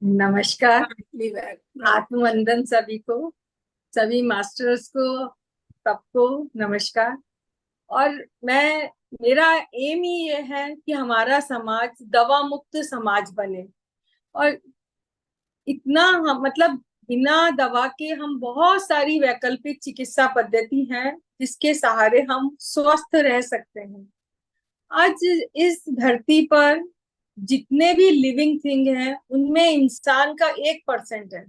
नमस्कार। Hardly back. आत्मवंदन सभी को, सभी मास्टर्स को, सबको नमस्कार। और मैं मेरा एम ही ये है कि हमारा समाज दवा मुक्त समाज बने। और इतना मतलब बिना दवा के हम बहुत सारी वैकल्पिक चिकित्सा पद्धति हैं जिसके सहारे हम स्वस्थ रह सकते हैं। आज इस धरती पर जितने भी लिविंग थिंग हैं उनमें इंसान का 1% है।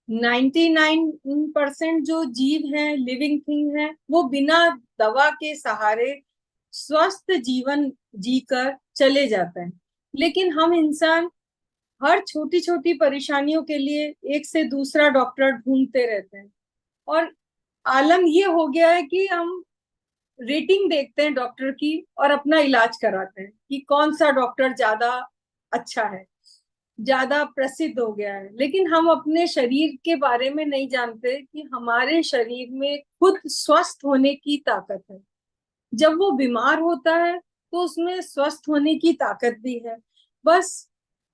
99% जो जीव हैं, लिविंग थिंग हैं, वो बिना दवा के सहारे स्वस्थ जीवन जीकर चले जाते हैं। लेकिन हम इंसान हर छोटी छोटी परेशानियों के लिए एक से दूसरा डॉक्टर ढूंढते रहते हैं। और आलम ये हो गया है कि हम रेटिंग देखते हैं डॉक्टर की और अपना इलाज कराते हैं कि कौन सा डॉक्टर ज्यादा अच्छा है, ज्यादा प्रसिद्ध हो गया है। लेकिन हम अपने शरीर के बारे में नहीं जानते कि हमारे शरीर में खुद स्वस्थ होने की ताकत है। जब वो बीमार होता है तो उसमें स्वस्थ होने की ताकत भी है। बस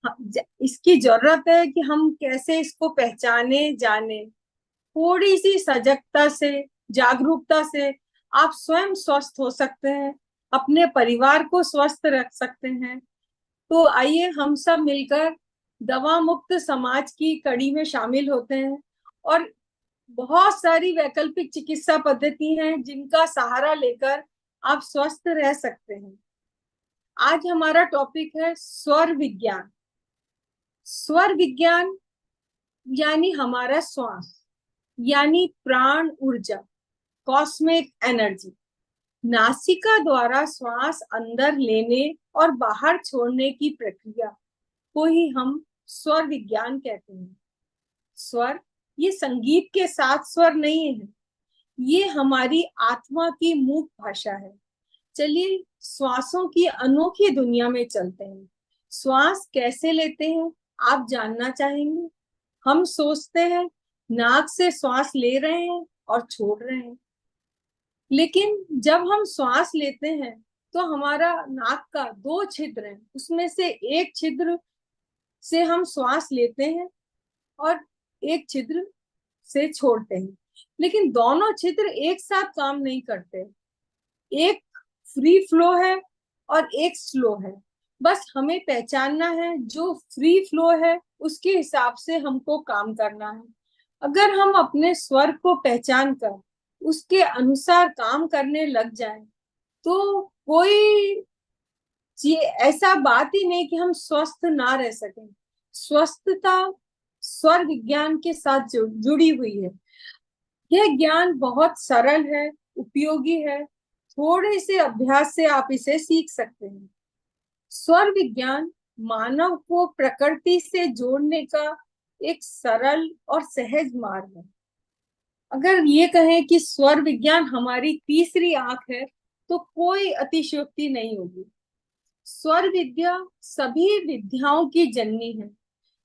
इसकी जरूरत है कि हम कैसे इसको पहचाने जाने। थोड़ी सी सजगता से, जागरूकता से आप स्वयं स्वस्थ हो सकते हैं, अपने परिवार को स्वस्थ रख सकते हैं। तो आइए हम सब मिलकर दवा मुक्त समाज की कड़ी में शामिल होते हैं। और बहुत सारी वैकल्पिक चिकित्सा पद्धति हैं जिनका सहारा लेकर आप स्वस्थ रह सकते हैं। आज हमारा टॉपिक है स्वर विज्ञान। स्वर विज्ञान यानी हमारा श्वास, यानी प्राण ऊर्जा, कॉस्मिक एनर्जी। नासिका द्वारा श्वास अंदर लेने और बाहर छोड़ने की प्रक्रिया को ही हम स्वर विज्ञान कहते हैं। स्वर ये संगीत के सात स्वर नहीं है, ये हमारी आत्मा की मूक भाषा है। चलिए श्वासों की अनोखी दुनिया में चलते हैं। श्वास कैसे लेते हैं आप जानना चाहेंगे? हम सोचते हैं नाक से श्वास ले रहे हैं और छोड़ रहे हैं। लेकिन जब हम श्वास लेते हैं तो हमारा नाक का दो छिद्र हैं, उसमें से एक छिद्र से हम श्वास लेते हैं और एक छिद्र से छोड़ते हैं। लेकिन दोनों छिद्र एक साथ काम नहीं करते। एक फ्री फ्लो है और एक स्लो है। बस हमें पहचानना है जो फ्री फ्लो है उसके हिसाब से हमको काम करना है। अगर हम अपने स्वर को पहचान कर उसके अनुसार काम करने लग जाएं तो कोई ऐसा बात ही नहीं कि हम स्वस्थ ना रह सकें। स्वस्थता स्वर विज्ञान के साथ जुड़ी हुई है। यह ज्ञान बहुत सरल है, उपयोगी है। थोड़े से अभ्यास से आप इसे सीख सकते हैं। स्वर विज्ञान मानव को प्रकृति से जोड़ने का एक सरल और सहज मार्ग है। अगर ये कहें कि स्वर विज्ञान हमारी तीसरी आंख है तो कोई अतिशयोक्ति नहीं होगी। स्वर विद्या सभी विद्याओं की जननी है।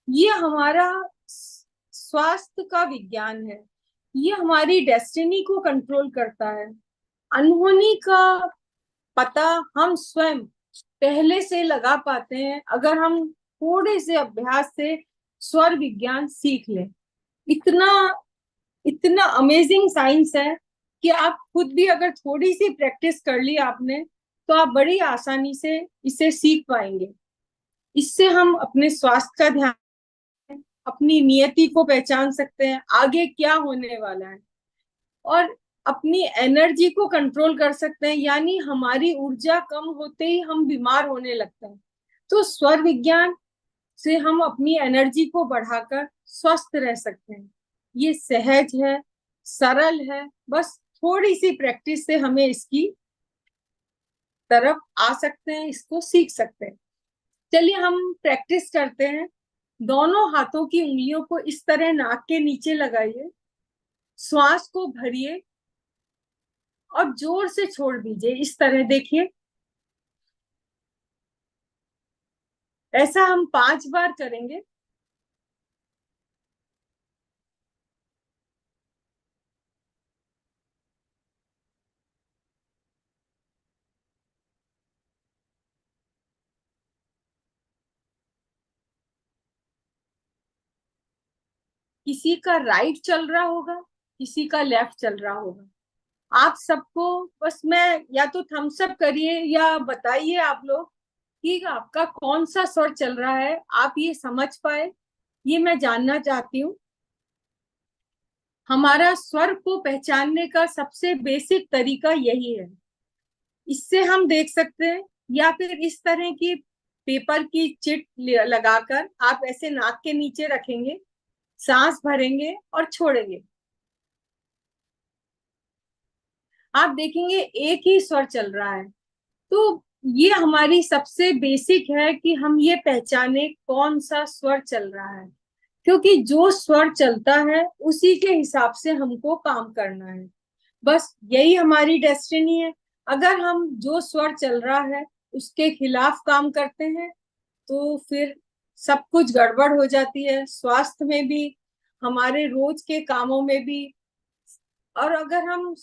ये हमारा स्वास्थ्य का विज्ञान है। ये हमारी डेस्टिनी को कंट्रोल करता है। अनहोनी का पता हम स्वयं पहले से लगा पाते हैं अगर हम थोड़े से अभ्यास से स्वर विज्ञान सीख लें। इतना इतना अमेजिंग साइंस है कि आप खुद भी अगर थोड़ी सी प्रैक्टिस कर ली आपने तो आप बड़ी आसानी से इसे सीख पाएंगे। इससे हम अपने स्वास्थ्य का ध्यान, अपनी नियति को पहचान सकते हैं, आगे क्या होने वाला है, और अपनी एनर्जी को कंट्रोल कर सकते हैं। यानी हमारी ऊर्जा कम होते ही हम बीमार होने लगते हैं। तो स्वर विज्ञान से हम अपनी एनर्जी को बढ़ाकर स्वस्थ रह सकते हैं। ये सहज है, सरल है। बस थोड़ी सी प्रैक्टिस से हमें इसकी तरफ आ सकते हैं, इसको सीख सकते हैं। चलिए हम प्रैक्टिस करते हैं। दोनों हाथों की उंगलियों को इस तरह नाक के नीचे लगाइए, श्वास को भरिए और जोर से छोड़ दीजिए। इस तरह देखिए, ऐसा हम 5 बार करेंगे। किसी का राइट चल रहा होगा, किसी का लेफ्ट चल रहा होगा। आप सबको बस मैं या तो थम्स अप करिए या बताइए आप लोग कि आपका कौन सा स्वर चल रहा है, आप ये समझ पाए, ये मैं जानना चाहती हूँ। हमारा स्वर को पहचानने का सबसे बेसिक तरीका यही है। इससे हम देख सकते हैं, या फिर इस तरह की पेपर की चिट लगाकर आप ऐसे नाक के नीचे रखेंगे, सांस भरेंगे और छोड़ेंगे, आप देखेंगे एक ही स्वर चल रहा है। तो ये हमारी सबसे बेसिक है कि हम ये पहचाने कौन सा स्वर चल रहा है, क्योंकि जो स्वर चलता है उसी के हिसाब से हमको काम करना है। बस यही हमारी डेस्टिनी है। अगर हम जो स्वर चल रहा है उसके खिलाफ काम करते हैं तो फिर सब कुछ गड़बड़ हो जाती है, स्वास्थ्य में भी, हमारे रोज के कामों में भी। और अगर हम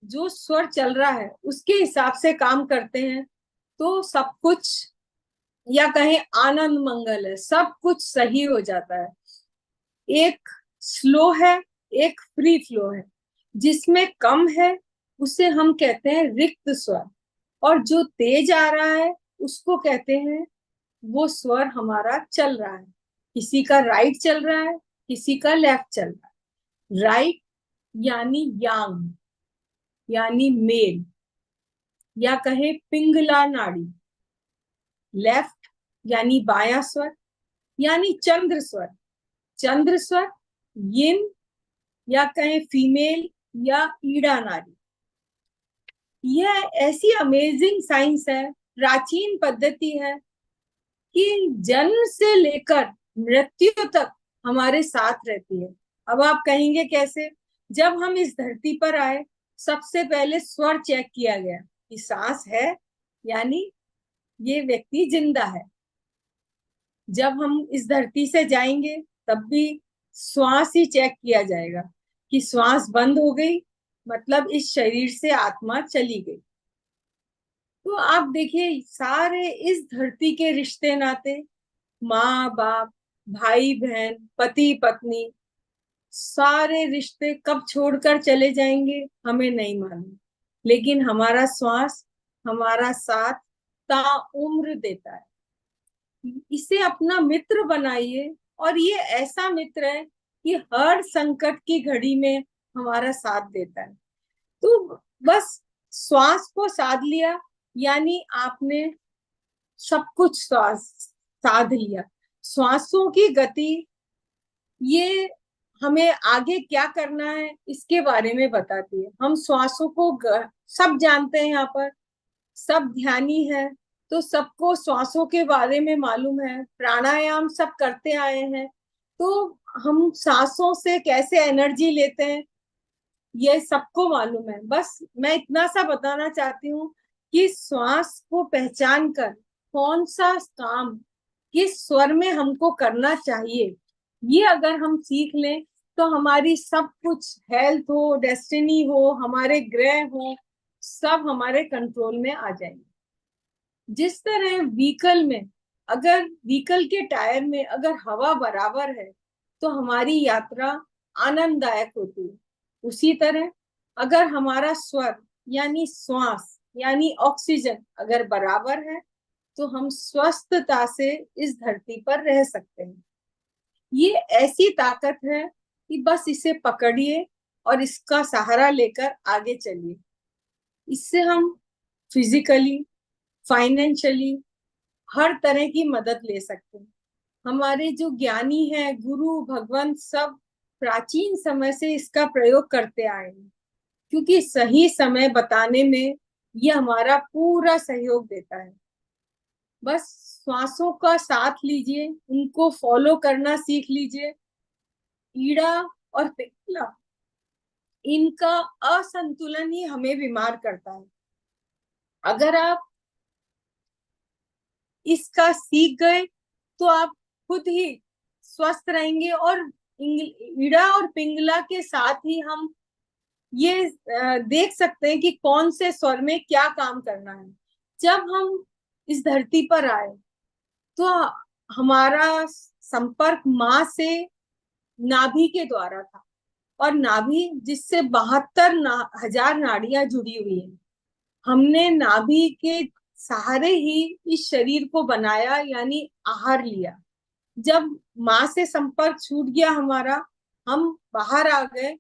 जो स्वर चल रहा है उसके हिसाब से काम करते हैं तो सब कुछ, या कहें आनंद मंगल है, सब कुछ सही हो जाता है। एक स्लो है, एक फ्री फ्लो है। जिसमें कम है उसे हम कहते हैं रिक्त स्वर, और जो तेज आ रहा है उसको कहते हैं वो स्वर हमारा चल रहा है। किसी का राइट चल रहा है, किसी का लेफ्ट चल रहा है। राइट यानी यांग, यानी मेल, या कहे पिंगला नाड़ी। लेफ्ट यानी बायां स्वर, यानी चंद्र स्वर। चंद्र स्वर यिन, या कहें फीमेल, या ईड़ा नाड़ी। यह ऐसी अमेजिंग साइंस है, प्राचीन पद्धति है कि जन्म से लेकर मृत्यु तक हमारे साथ रहती है। अब आप कहेंगे कैसे? जब हम इस धरती पर आए सबसे पहले स्वर चेक किया गया कि सांस है, यानी ये व्यक्ति जिंदा है। जब हम इस धरती से जाएंगे तब भी श्वास ही चेक किया जाएगा कि श्वास बंद हो गई, मतलब इस शरीर से आत्मा चली गई। तो आप देखिए सारे इस धरती के रिश्ते नाते, माँ बाप, भाई बहन, पति पत्नी, सारे रिश्ते कब छोड़कर चले जाएंगे हमें नहीं मालूम, लेकिन हमारा श्वास हमारा साथ ताउम्र देता है। इसे अपना मित्र बनाइए, और ये ऐसा मित्र है कि हर संकट की घड़ी में हमारा साथ देता है। तो बस श्वास को साध लिया, यानी आपने सब कुछ श्वास साध लिया। श्वासों की गति ये हमें आगे क्या करना है इसके बारे में बताती है। हम श्वासों को सब जानते हैं, यहाँ पर सब ध्यानी है तो सबको श्वासों के बारे में मालूम है, प्राणायाम सब करते आए हैं, तो हम सांसों से कैसे एनर्जी लेते हैं ये सबको मालूम है। बस मैं इतना सा बताना चाहती हूँ कि श्वास को पहचान कर कौन सा काम किस स्वर में हमको करना चाहिए, ये अगर हम सीख लें तो हमारी सब कुछ, हेल्थ हो, डेस्टिनी हो, हमारे ग्रह हो, सब हमारे कंट्रोल में आ जाएंगे। जिस तरह व्हीकल में, अगर व्हीकल के टायर में अगर हवा बराबर है तो हमारी यात्रा आनंददायक होती है, उसी तरह अगर हमारा स्वर यानी श्वास यानी ऑक्सीजन अगर बराबर है तो हम स्वस्थता से इस धरती पर रह सकते हैं। ये ऐसी ताकत है कि बस इसे पकड़िए और इसका सहारा लेकर आगे चलिए। इससे हम फिजिकली, फाइनेंशियली हर तरह की मदद ले सकते हैं। हमारे जो ज्ञानी हैं, गुरु भगवान, सब प्राचीन समय से इसका प्रयोग करते आए हैं, क्योंकि सही समय बताने में ये हमारा पूरा सहयोग देता है। बस श्वासों का साथ लीजिए, उनको फॉलो करना सीख लीजिए। ईड़ा और पिंगला, इनका असंतुलन ही हमें बीमार करता है। अगर आप इसका सीख गए तो आप खुद ही स्वस्थ रहेंगे। और ईड़ा और पिंगला के साथ ही हम ये देख सकते हैं कि कौन से स्वर में क्या काम करना है। जब हम इस धरती पर आए तो हमारा संपर्क माँ से नाभि के द्वारा था। और नाभि जिससे 72,000 नाड़ियां जुड़ी हुई है, हमने नाभि के सहारे ही इस शरीर को बनाया, यानी आहार लिया। जब माँ से संपर्क छूट गया हमारा, हम बाहर आ गए,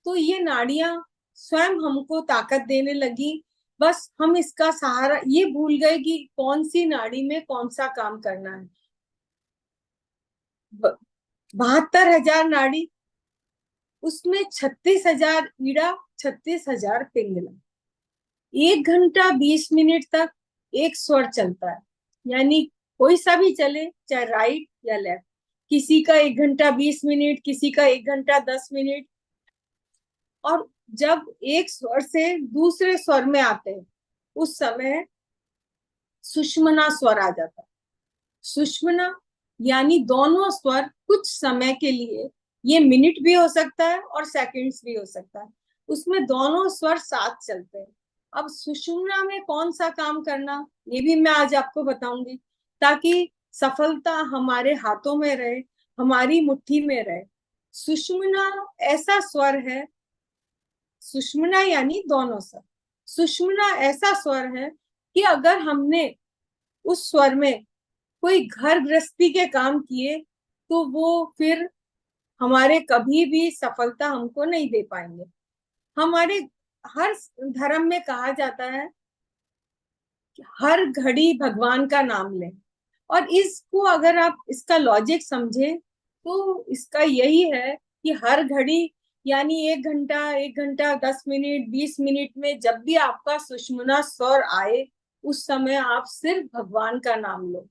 तो ये नाड़ियां स्वयं हमको ताकत देने लगी। बस हम इसका सहारा, ये भूल गए कि कौन सी नाड़ी में कौन सा काम करना है। 72,000 नाड़ी, उसमें 36,000 ईड़ा, 36,000 पिंगला। 1 घंटा 20 मिनट तक एक स्वर चलता है, यानी कोई सा भी चले, चाहे राइट या लेफ्ट। किसी का 1 घंटा 20 मिनट, किसी का 1 घंटा 10 मिनट। और जब एक स्वर से दूसरे स्वर में आते हैं, उस समय सुषुम्ना स्वर आ जाता है। सुषुम्ना यानी दोनों स्वर कुछ समय के लिए, ये मिनट भी हो सकता है और सेकंड्स भी हो सकता है, उसमें दोनों स्वर साथ चलते हैं। अब सुषुम्ना में कौन सा काम करना, ये भी मैं आज आपको बताऊंगी, ताकि सफलता हमारे हाथों में रहे, हमारी मुट्ठी में रहे। सुषुम्ना ऐसा स्वर है, सुषुम्ना यानी दोनों स्वर। सुषुम्ना ऐसा स्वर है कि अगर हमने उस स्वर में कोई घर गृहस्थी के काम किए, तो वो फिर हमारे कभी भी सफलता हमको नहीं दे पाएंगे। हमारे हर धर्म में कहा जाता है कि हर घड़ी भगवान का नाम लें। और इसको अगर आप इसका लॉजिक समझे, तो इसका यही है कि हर घड़ी यानी 1 घंटा 1 घंटा 10 मिनट 20 मिनट में जब भी आपका सुषुम्ना स्वर आए, उस समय आप सिर्फ भगवान का नाम लो,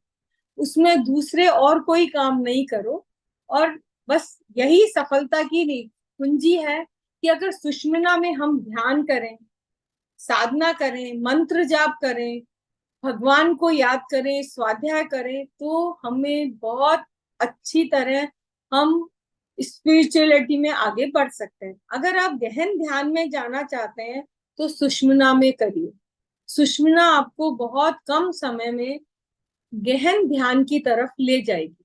उसमें दूसरे और कोई काम नहीं करो। और बस यही सफलता की कुंजी है कि अगर सुषुम्ना में हम ध्यान करें, साधना करें, मंत्र जाप करें, भगवान को याद करें, स्वाध्याय करें, तो हमें बहुत अच्छी तरह हम स्पिरिचुअलिटी में आगे बढ़ सकते हैं। अगर आप गहन ध्यान में जाना चाहते हैं, तो सुषुम्ना में करिए। सुषुम्ना आपको बहुत कम समय में गहन ध्यान की तरफ ले जाएगी।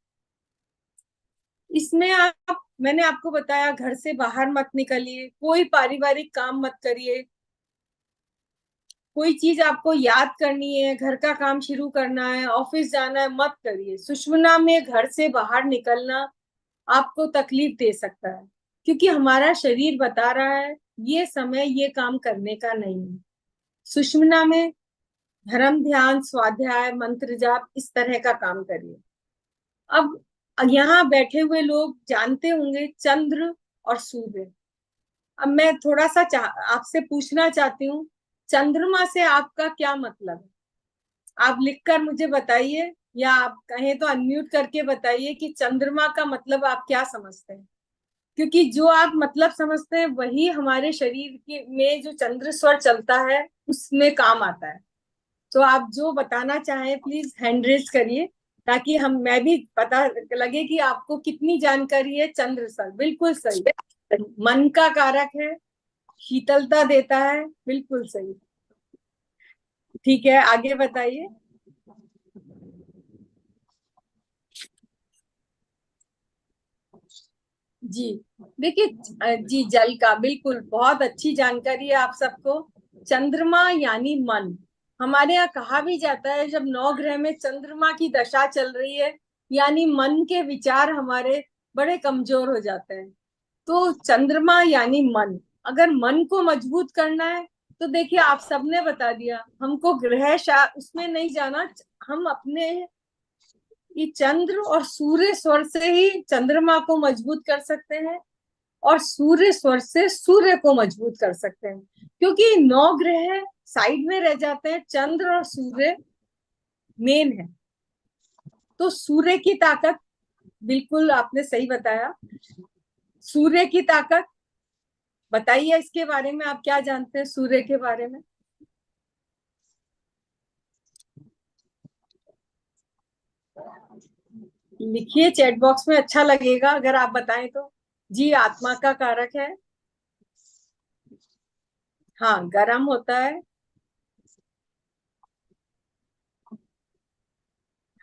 इसमें आप, मैंने आपको बताया, घर से बाहर मत निकलिए, कोई पारिवारिक काम मत करिए, कोई चीज आपको याद करनी है, घर का काम शुरू करना है, ऑफिस जाना है, मत करिए। सुषुम्ना में घर से बाहर निकलना आपको तकलीफ दे सकता है, क्योंकि हमारा शरीर बता रहा है ये समय ये काम करने का नहीं है। सुषुम्ना में धर्म ध्यान स्वाध्याय मंत्र जाप इस तरह का काम करिए। अब यहाँ बैठे हुए लोग जानते होंगे चंद्र और सूर्य। अब मैं थोड़ा सा आपसे पूछना चाहती हूँ, चंद्रमा से आपका क्या मतलब है? आप लिखकर मुझे बताइए, या आप कहें तो अनम्यूट करके बताइए कि चंद्रमा का मतलब आप क्या समझते हैं। क्योंकि जो आप मतलब समझते हैं वही हमारे शरीर के में जो चंद्र स्वर चलता है उसमें काम आता है। तो आप जो बताना चाहें प्लीज हैंड रेज करिए, ताकि हम, मैं भी पता लगे कि आपको कितनी जानकारी है। चंद्र स्वर बिल्कुल सही, मन का कारक है, शीतलता देता है, बिल्कुल सही। ठीक है, आगे बताइए। जी, देखिए, जी जल का, बिल्कुल बहुत अच्छी जानकारी है आप सबको। चंद्रमा यानी मन। हमारे यहाँ कहा भी जाता है जब 9 ग्रह में चंद्रमा की दशा चल रही है, यानी मन के विचार हमारे बड़े कमजोर हो जाते हैं। तो चंद्रमा यानी मन। अगर मन को मजबूत करना है, तो देखिए आप सबने बता दिया, हमको उसमें नहीं जाना। हम अपने ये चंद्र और सूर्य स्वर से ही चंद्रमा को मजबूत कर सकते हैं, और सूर्य स्वर से सूर्य को मजबूत कर सकते हैं। क्योंकि 9 ग्रह साइड में रह जाते हैं, चंद्र और सूर्य मेन है। तो सूर्य की ताकत, बिल्कुल आपने सही बताया। सूर्य की ताकत बताइए, इसके बारे में आप क्या जानते हैं सूर्य के बारे में? लिखिए चैट बॉक्स में, अच्छा लगेगा अगर आप बताएं तो। जी, आत्मा का कारक है। हाँ, गर्म होता है।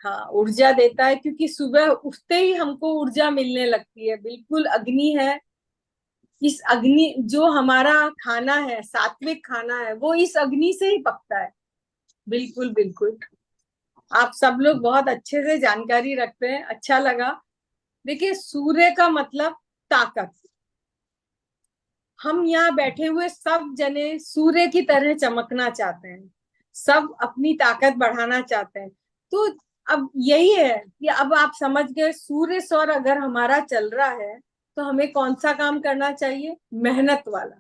हाँ, ऊर्जा देता है, क्योंकि सुबह उठते ही हमको ऊर्जा मिलने लगती है। बिल्कुल अग्नि है। इस अग्नि, जो हमारा खाना है, सात्विक खाना है, वो इस अग्नि से ही पकता है। बिल्कुल बिल्कुल। आप सब लोग बहुत अच्छे से जानकारी रखते हैं, अच्छा लगा। देखिए, सूर्य का मतलब ताकत। हम यहाँ बैठे हुए सब जने सूर्य की तरह चमकना चाहते हैं, सब अपनी ताकत बढ़ाना चाहते हैं। तो अब यही है कि अब आप समझ गए, सूर्य सौर अगर हमारा चल रहा है तो हमें कौन सा काम करना चाहिए? मेहनत वाला,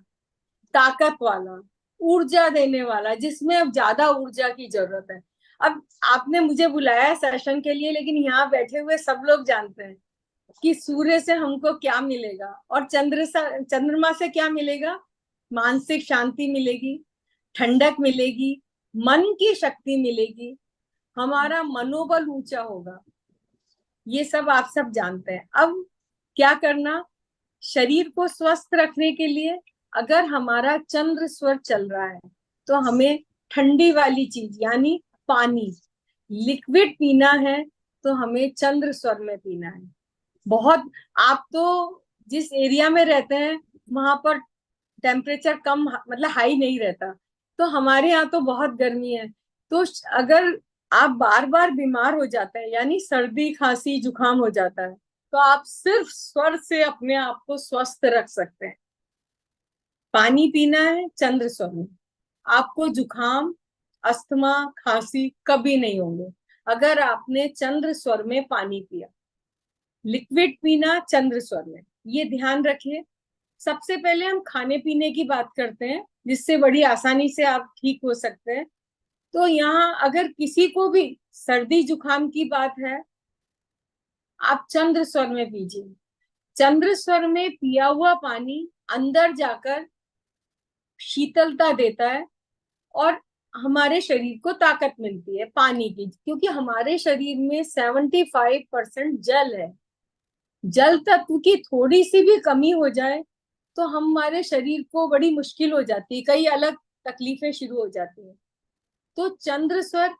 ताकत वाला, ऊर्जा देने वाला, जिसमें अब ज्यादा ऊर्जा की जरूरत है। अब आपने मुझे बुलाया है सेशन के लिए, लेकिन यहाँ बैठे हुए सब लोग जानते हैं कि सूर्य से हमको क्या मिलेगा और चंद्रमा से क्या मिलेगा। मानसिक शांति मिलेगी, ठंडक मिलेगी, मन की शक्ति मिलेगी, हमारा मनोबल ऊंचा होगा। ये सब आप सब जानते हैं। अब क्या करना, शरीर को स्वस्थ रखने के लिए, अगर हमारा चंद्र स्वर चल रहा है तो हमें ठंडी वाली चीज यानी पानी, लिक्विड पीना है। तो हमें चंद्र स्वर में पीना है। बहुत, आप तो जिस एरिया में रहते हैं वहां पर टेम्परेचर कम, मतलब हाई नहीं रहता, तो हमारे यहाँ तो बहुत गर्मी है। तो अगर आप बार बार बीमार हो जाते हैं, यानी सर्दी खांसी जुकाम हो जाता है, तो आप सिर्फ स्वर से अपने आप को स्वस्थ रख सकते हैं। पानी पीना है चंद्र स्वर में। आपको जुकाम, अस्थमा, खांसी कभी नहीं होंगे अगर आपने चंद्र स्वर में पानी पिया। लिक्विड पीना चंद्र स्वर में, ये ध्यान रखिए। सबसे पहले हम खाने पीने की बात करते हैं, जिससे बड़ी आसानी से आप ठीक हो सकते हैं। तो यहाँ अगर किसी को भी सर्दी जुकाम की बात है, आप चंद्र स्वर में पीजिए। चंद्र स्वर में पिया हुआ पानी अंदर जाकर शीतलता देता है और हमारे शरीर को ताकत मिलती है पानी की, क्योंकि हमारे शरीर में 75% जल है। जल तत्व की थोड़ी सी भी कमी हो जाए तो हमारे शरीर को बड़ी मुश्किल हो जाती है, कई अलग तकलीफें शुरू हो जाती हैं। तो चंद्र स्वर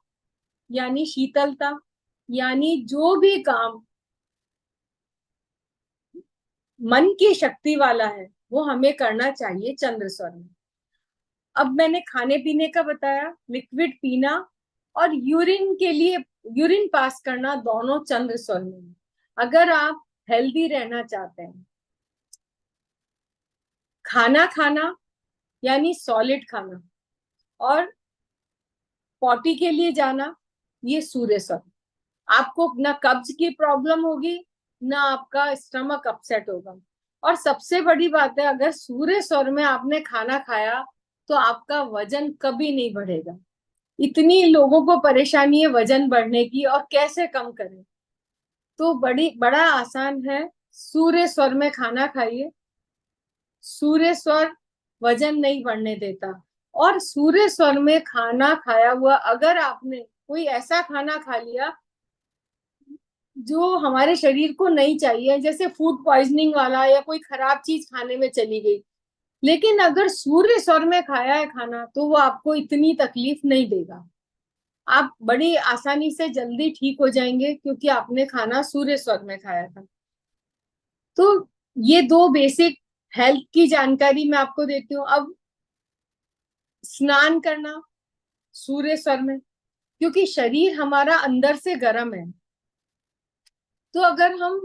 यानी शीतलता, यानी जो भी काम मन की शक्ति वाला है वो हमें करना चाहिए चंद्र स्वर में। अब मैंने खाने पीने का बताया, लिक्विड पीना और यूरिन के लिए, यूरिन पास करना, दोनों चंद्र स्वर में। अगर आप हेल्दी रहना चाहते हैं, खाना खाना यानी सॉलिड खाना और पॉटी के लिए जाना, ये सूर्य स्वर। आपको ना कब्ज की प्रॉब्लम होगी, ना आपका स्टमक अपसेट होगा। और सबसे बड़ी बात है, अगर सूर्य स्वर में आपने खाना खाया तो आपका वजन कभी नहीं बढ़ेगा। इतनी लोगों को परेशानी है वजन बढ़ने की, और कैसे कम करें? तो बड़ा आसान है, सूर्य स्वर में खाना खाइए। सूर्य स्वर वजन नहीं बढ़ने देता। और सूर्य स्वर में खाना खाया हुआ, अगर आपने कोई ऐसा खाना खा लिया जो हमारे शरीर को नहीं चाहिए, जैसे फूड पॉइजनिंग वाला या कोई खराब चीज खाने में चली गई, लेकिन अगर सूर्य स्वर में खाया है खाना तो वो आपको इतनी तकलीफ नहीं देगा। आप बड़ी आसानी से जल्दी ठीक हो जाएंगे, क्योंकि आपने खाना सूर्य स्वर में खाया था। तो ये दो बेसिक हेल्थ की जानकारी मैं आपको देती हूँ। अब स्नान करना सूर्य स्वर में, क्योंकि शरीर हमारा अंदर से गर्म है। तो अगर हम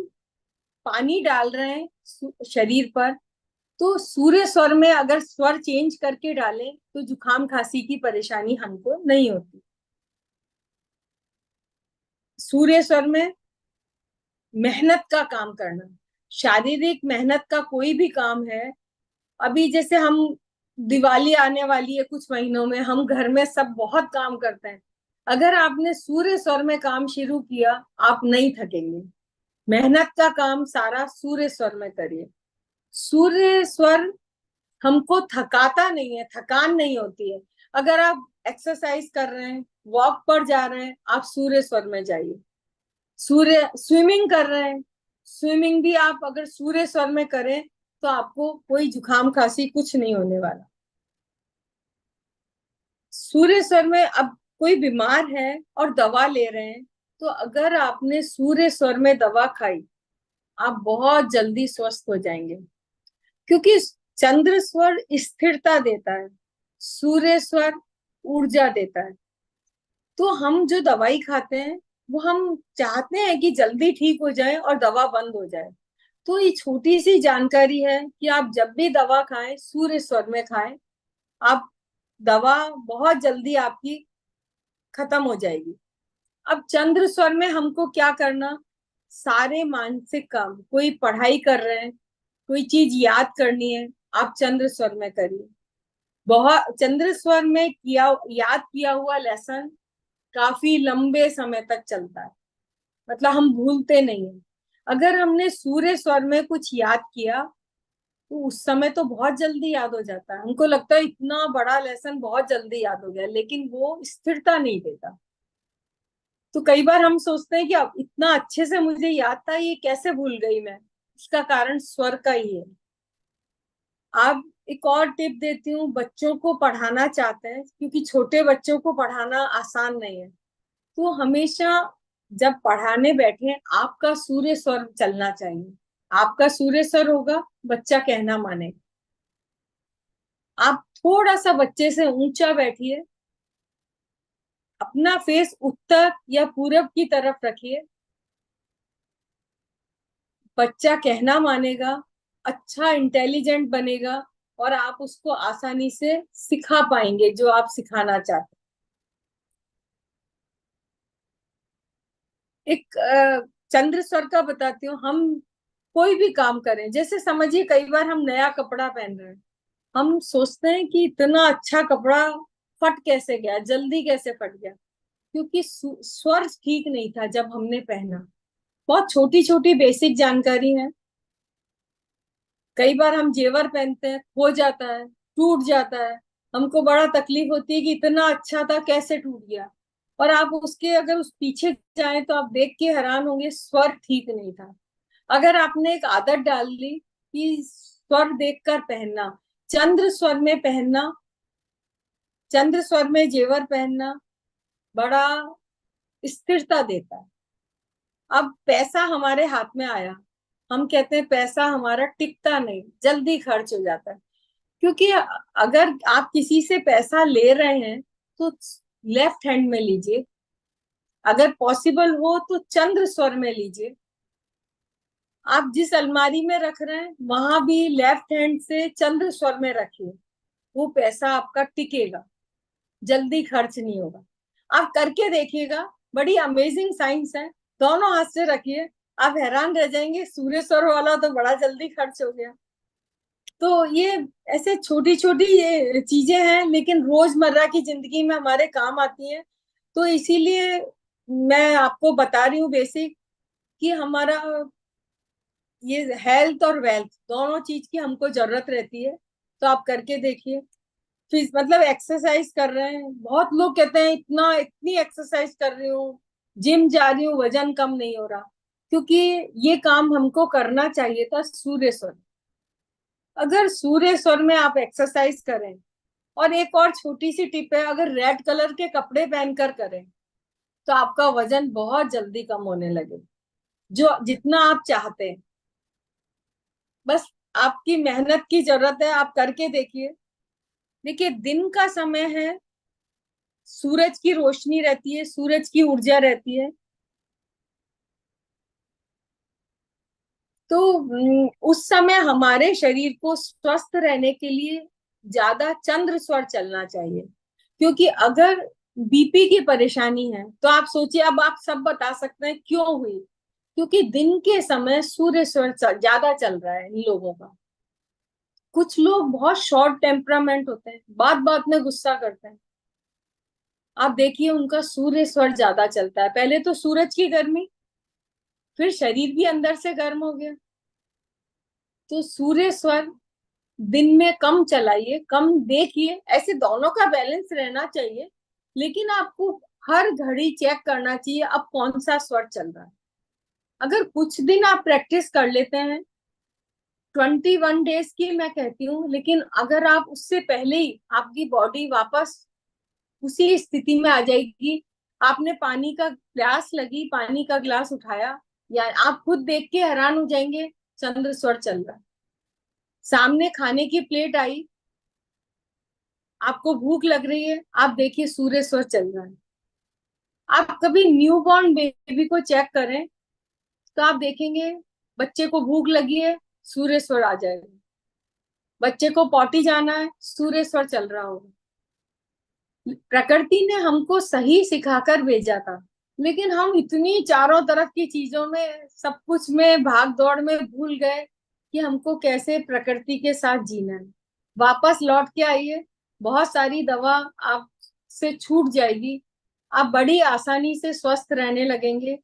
पानी डाल रहे हैं शरीर पर, तो सूर्य स्वर में अगर स्वर चेंज करके डालें तो जुकाम खांसी की परेशानी हमको नहीं होती। सूर्य स्वर में मेहनत का काम करना, शारीरिक मेहनत का कोई भी काम है। अभी जैसे हम, दिवाली आने वाली है कुछ महीनों में, हम घर में सब बहुत काम करते हैं। अगर आपने सूर्य स्वर में काम शुरू किया, आप नहीं थकेंगे। मेहनत का काम सारा सूर्य स्वर में करिए। सूर्य स्वर हमको थकाता नहीं है, थकान नहीं होती है। अगर आप एक्सरसाइज कर रहे हैं, वॉक पर जा रहे हैं, आप सूर्य स्वर में जाइए। सूर्य स्विमिंग कर रहे हैं, स्विमिंग भी आप अगर सूर्य स्वर में करें तो आपको कोई जुकाम खांसी कुछ नहीं होने वाला। सूर्य स्वर में, अब कोई बीमार है और दवा ले रहे हैं, तो अगर आपने सूर्य स्वर में दवा खाई, आप बहुत जल्दी स्वस्थ हो जाएंगे। क्योंकि चंद्र स्वर स्थिरता देता है, सूर्य स्वर ऊर्जा देता है। तो हम जो दवाई खाते हैं वो हम चाहते हैं कि जल्दी ठीक हो जाए और दवा बंद हो जाए। तो ये छोटी सी जानकारी है कि आप जब भी दवा खाएं सूर्य स्वर में खाएं। आप दवा बहुत जल्दी आपकी खत्म हो जाएगी। अब चंद्र स्वर में हमको क्या करना, सारे मानसिक काम, कोई पढ़ाई कर रहे हैं, कोई चीज याद करनी है, आप चंद्र स्वर में करिए। बहुत चंद्र स्वर में किया याद किया हुआ लेसन काफी लंबे समय तक चलता है, मतलब हम भूलते नहीं है। अगर हमने सूर्य स्वर में कुछ याद किया तो उस समय तो बहुत जल्दी याद हो जाता है, हमको लगता है इतना बड़ा लेसन बहुत जल्दी याद हो गया, लेकिन वो स्थिरता नहीं देता। तो कई बार हम सोचते हैं कि अब इतना अच्छे से मुझे याद था, ये कैसे भूल गई मैं। इसका कारण स्वर का ही है। आप एक और टिप देती हूँ, बच्चों को पढ़ाना चाहते हैं, क्योंकि छोटे बच्चों को पढ़ाना आसान नहीं है। तो हमेशा जब पढ़ाने बैठे आपका सूर्य स्वर चलना चाहिए। आपका सूर्य स्वर होगा, बच्चा कहना माने। आप थोड़ा सा बच्चे से ऊंचा बैठिए, अपना फेस उत्तर या पूरब की तरफ रखिए। बच्चा कहना मानेगा, अच्छा इंटेलिजेंट बनेगा, और आप उसको आसानी से सिखा पाएंगे जो आप सिखाना चाहते हैं। एक चंद्र स्वर का बताती हूँ। हम कोई भी काम करें, जैसे समझिए कई बार हम नया कपड़ा पहन रहे हैं, हम सोचते हैं कि इतना अच्छा कपड़ा फट कैसे गया, जल्दी कैसे फट गया, क्योंकि स्वर ठीक नहीं था जब हमने पहना। बहुत छोटी छोटी बेसिक जानकारी है। कई बार हम जेवर पहनते हैं, खो जाता है, टूट जाता है, हमको बड़ा तकलीफ होती है कि इतना अच्छा था कैसे टूट गया। और आप उसके अगर उस पीछे जाएं तो आप देख के हैरान होंगे, स्वर ठीक नहीं था। अगर आपने एक आदत डाल ली कि स्वर देखकर पहनना, चंद्र स्वर में पहनना, चंद्र स्वर में जेवर पहनना बड़ा स्थिरता देता है। अब पैसा हमारे हाथ में आया, हम कहते हैं पैसा हमारा टिकता नहीं, जल्दी खर्च हो जाता है। क्योंकि अगर आप किसी से पैसा ले रहे हैं तो लेफ्ट हैंड में लीजिए, अगर पॉसिबल हो तो चंद्र स्वर में लीजिए। आप जिस अलमारी में रख रहे हैं वहां भी लेफ्ट हैंड से चंद्र स्वर में रखिए, वो पैसा आपका टिकेगा, जल्दी खर्च नहीं होगा। आप करके देखिएगा, बड़ी अमेजिंग साइंस है। दोनों हाथ से रखिए, आप हैरान रह जाएंगे, सूर्य स्वर वाला तो बड़ा जल्दी खर्च हो गया। तो ये ऐसे छोटी छोटी ये चीजें हैं, लेकिन रोजमर्रा की जिंदगी में हमारे काम आती हैं। तो इसीलिए मैं आपको बता रही हूँ बेसिक, कि हमारा ये हेल्थ और वेल्थ दोनों चीज की हमको जरूरत रहती है। तो आप करके देखिए। फिर मतलब एक्सरसाइज कर रहे हैं, बहुत लोग कहते हैं इतना इतनी एक्सरसाइज कर रही हूँ, जिम जा रही हूँ, वजन कम नहीं हो रहा। क्योंकि ये काम हमको करना चाहिए था सूर्य स्वर। अगर सूर्य स्वर में आप एक्सरसाइज करें, और एक और छोटी सी टिप है, अगर रेड कलर के कपड़े पहनकर करें तो आपका वजन बहुत जल्दी कम होने लगे, जो जितना आप चाहते हैं। बस आपकी मेहनत की जरूरत है, आप करके देखिए। देखिए दिन का समय है, सूरज की रोशनी रहती है, सूरज की ऊर्जा रहती है। तो उस समय हमारे शरीर को स्वस्थ रहने के लिए ज्यादा चंद्र स्वर चलना चाहिए। क्योंकि अगर बीपी की परेशानी है तो आप सोचिए, अब आप सब बता सकते हैं क्यों हुई। क्योंकि दिन के समय सूर्य स्वर ज्यादा चल रहा है इन लोगों का। कुछ लोग बहुत शॉर्ट टेम्परामेंट होते हैं, बात बात में गुस्सा करते हैं। आप देखिए उनका सूर्य स्वर ज्यादा चलता है, पहले तो सूरज की गर्मी, फिर शरीर भी अंदर से गर्म हो गया। तो सूर्य स्वर दिन में कम चलाइए, कम देखिए, ऐसे दोनों का बैलेंस रहना चाहिए। लेकिन आपको हर घड़ी चेक करना चाहिए अब कौन सा स्वर चल रहा है। अगर कुछ दिन आप प्रैक्टिस कर लेते हैं, 21 डेज की मैं कहती हूँ, लेकिन अगर आप उससे पहले ही आपकी बॉडी वापस उसी स्थिति में आ जाएगी, आपने पानी का प्यास लगी, पानी का गिलास उठाया, या आप खुद देख के हैरान हो जाएंगे, चंद्र स्वर चल रहा है। सामने खाने की प्लेट आई, आपको भूख लग रही है, आप देखिए सूर्य स्वर चल रहा है। आप कभी न्यूबॉर्न बेबी को चेक करें तो आप देखेंगे बच्चे को भूख लगी है, सूर्य स्वर आ जाएगा। बच्चे को पॉटी जाना है, सूर्य स्वर चल रहा होगा। प्रकृति ने हमको सही सिखाकर भेजा था, लेकिन हम इतनी चारों तरफ की चीजों में, सब कुछ में भाग दौड़ में भूल गए कि हमको कैसे प्रकृति के साथ जीना है। वापस लौट के आइए, बहुत सारी दवा आप से छूट जाएगी, आप बड़ी आसानी से स्वस्थ रहने लगेंगे।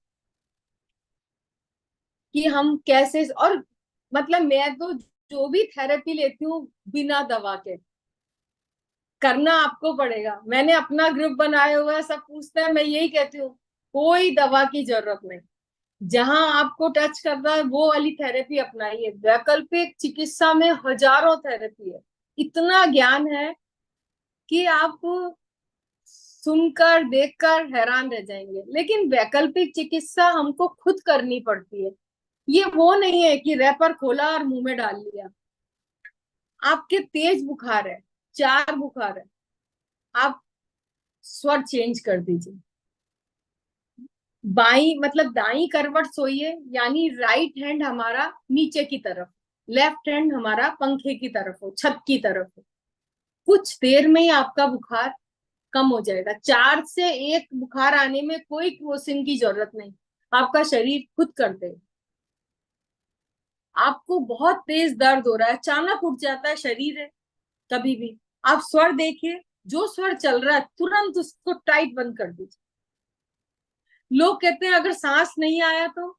कि हम कैसे, और मतलब मैं तो जो भी थेरेपी लेती हूँ बिना दवा के, करना आपको पड़ेगा। मैंने अपना ग्रुप बनाया हुआ है, सब पूछते हैं, मैं यही कहती हूँ कोई दवा की जरूरत नहीं। जहां आपको टच करता है वो वाली थेरेपी अपनाइए। वैकल्पिक चिकित्सा में हजारों थेरेपी है, इतना ज्ञान है कि आप सुनकर देखकर हैरान रह जाएंगे। लेकिन वैकल्पिक चिकित्सा हमको खुद करनी पड़ती है। ये वो नहीं है कि रैपर खोला और मुंह में डाल लिया। आपके तेज बुखार है, 4 बुखार है, आप स्वर चेंज कर दीजिए। बाई मतलब दाई करवट सोइए, यानी राइट हैंड हमारा नीचे की तरफ, लेफ्ट हैंड हमारा पंखे की तरफ हो, छत की तरफ हो। कुछ देर में ही आपका बुखार कम हो जाएगा। 4 से 1 बुखार आने में कोई क्रोसिन की जरूरत नहीं, आपका शरीर खुद कर दे। आपको बहुत तेज दर्द हो रहा है, अचानक उठ जाता है शरीर है, कभी भी आप स्वर देखिए, जो स्वर चल रहा है तुरंत उसको टाइट बंद कर दीजिए। लोग कहते हैं अगर सांस नहीं आया तो,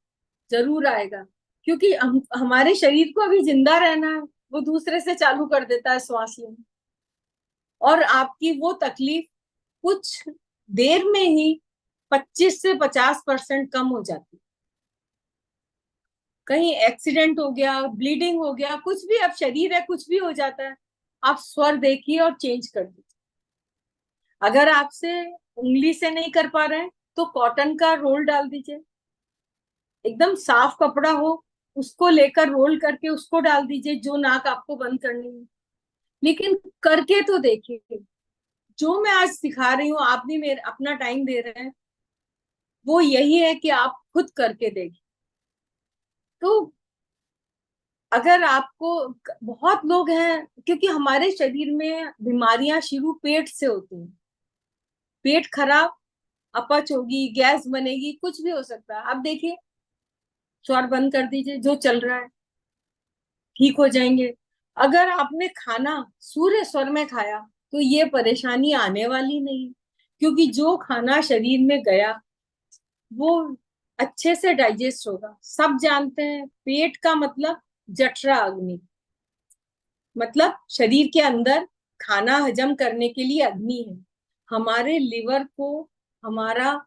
जरूर आएगा, क्योंकि हमारे शरीर को अभी जिंदा रहना है, वो दूसरे से चालू कर देता है श्वास लेना। और आपकी वो तकलीफ कुछ देर में ही 25 से 50% कम हो जाती है। कहीं एक्सीडेंट हो गया, ब्लीडिंग हो गया, कुछ भी, अब शरीर है, कुछ भी हो जाता है, आप स्वर देखिए और चेंज कर दीजिए। अगर आपसे उंगली से नहीं कर पा रहे हैं तो कॉटन का रोल डाल दीजिए, एकदम साफ कपड़ा हो, उसको लेकर रोल करके उसको डाल दीजिए, जो नाक आपको बंद करनी है। लेकिन करके तो देखिए। जो मैं आज सिखा रही हूँ, आप भी मेरे अपना टाइम दे रहे हैं, वो यही है कि आप खुद करके देखिए। तो अगर आपको, बहुत लोग हैं, क्योंकि हमारे शरीर में बीमारियां शुरू पेट से होती हैं। पेट खराब, अपच होगी, गैस बनेगी, कुछ भी हो सकता है। अब देखिए, स्वर बंद कर दीजिए, जो चल रहा है ठीक हो जाएंगे। अगर आपने खाना सूर्य स्वर में खाया तो ये परेशानी आने वाली नहीं, क्योंकि जो खाना शरीर में गया वो अच्छे से डाइजेस्ट होगा। सब जानते हैं पेट का मतलब जठरा अग्नि, मतलब शरीर के अंदर खाना हजम करने के लिए अग्नि है। हमारे लिवर को, हमारा,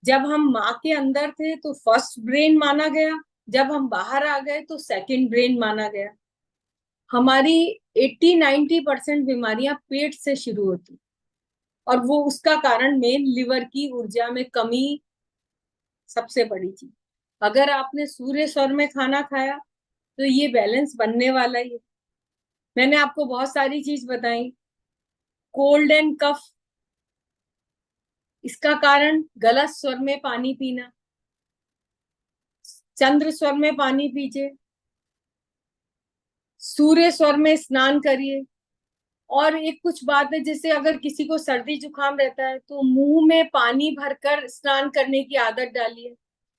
जब हम माँ के अंदर थे तो फर्स्ट ब्रेन माना गया, जब हम बाहर आ गए तो सेकंड ब्रेन माना गया। हमारी 80-90% बीमारियां पेट से शुरू होती, और वो उसका कारण मेन लिवर की ऊर्जा में कमी सबसे बड़ी चीज। अगर आपने सूर्य स्वर में खाना खाया तो ये बैलेंस बनने वाला ही है। मैंने आपको बहुत सारी चीज बताई। कोल्ड एंड कफ, इसका कारण गलत स्वर में पानी पीना। चंद्र स्वर में पानी पीजिए, सूर्य स्वर में स्नान करिए। और एक कुछ बात है, जैसे अगर किसी को सर्दी जुकाम रहता है तो मुंह में पानी भरकर स्नान करने की आदत डालिए।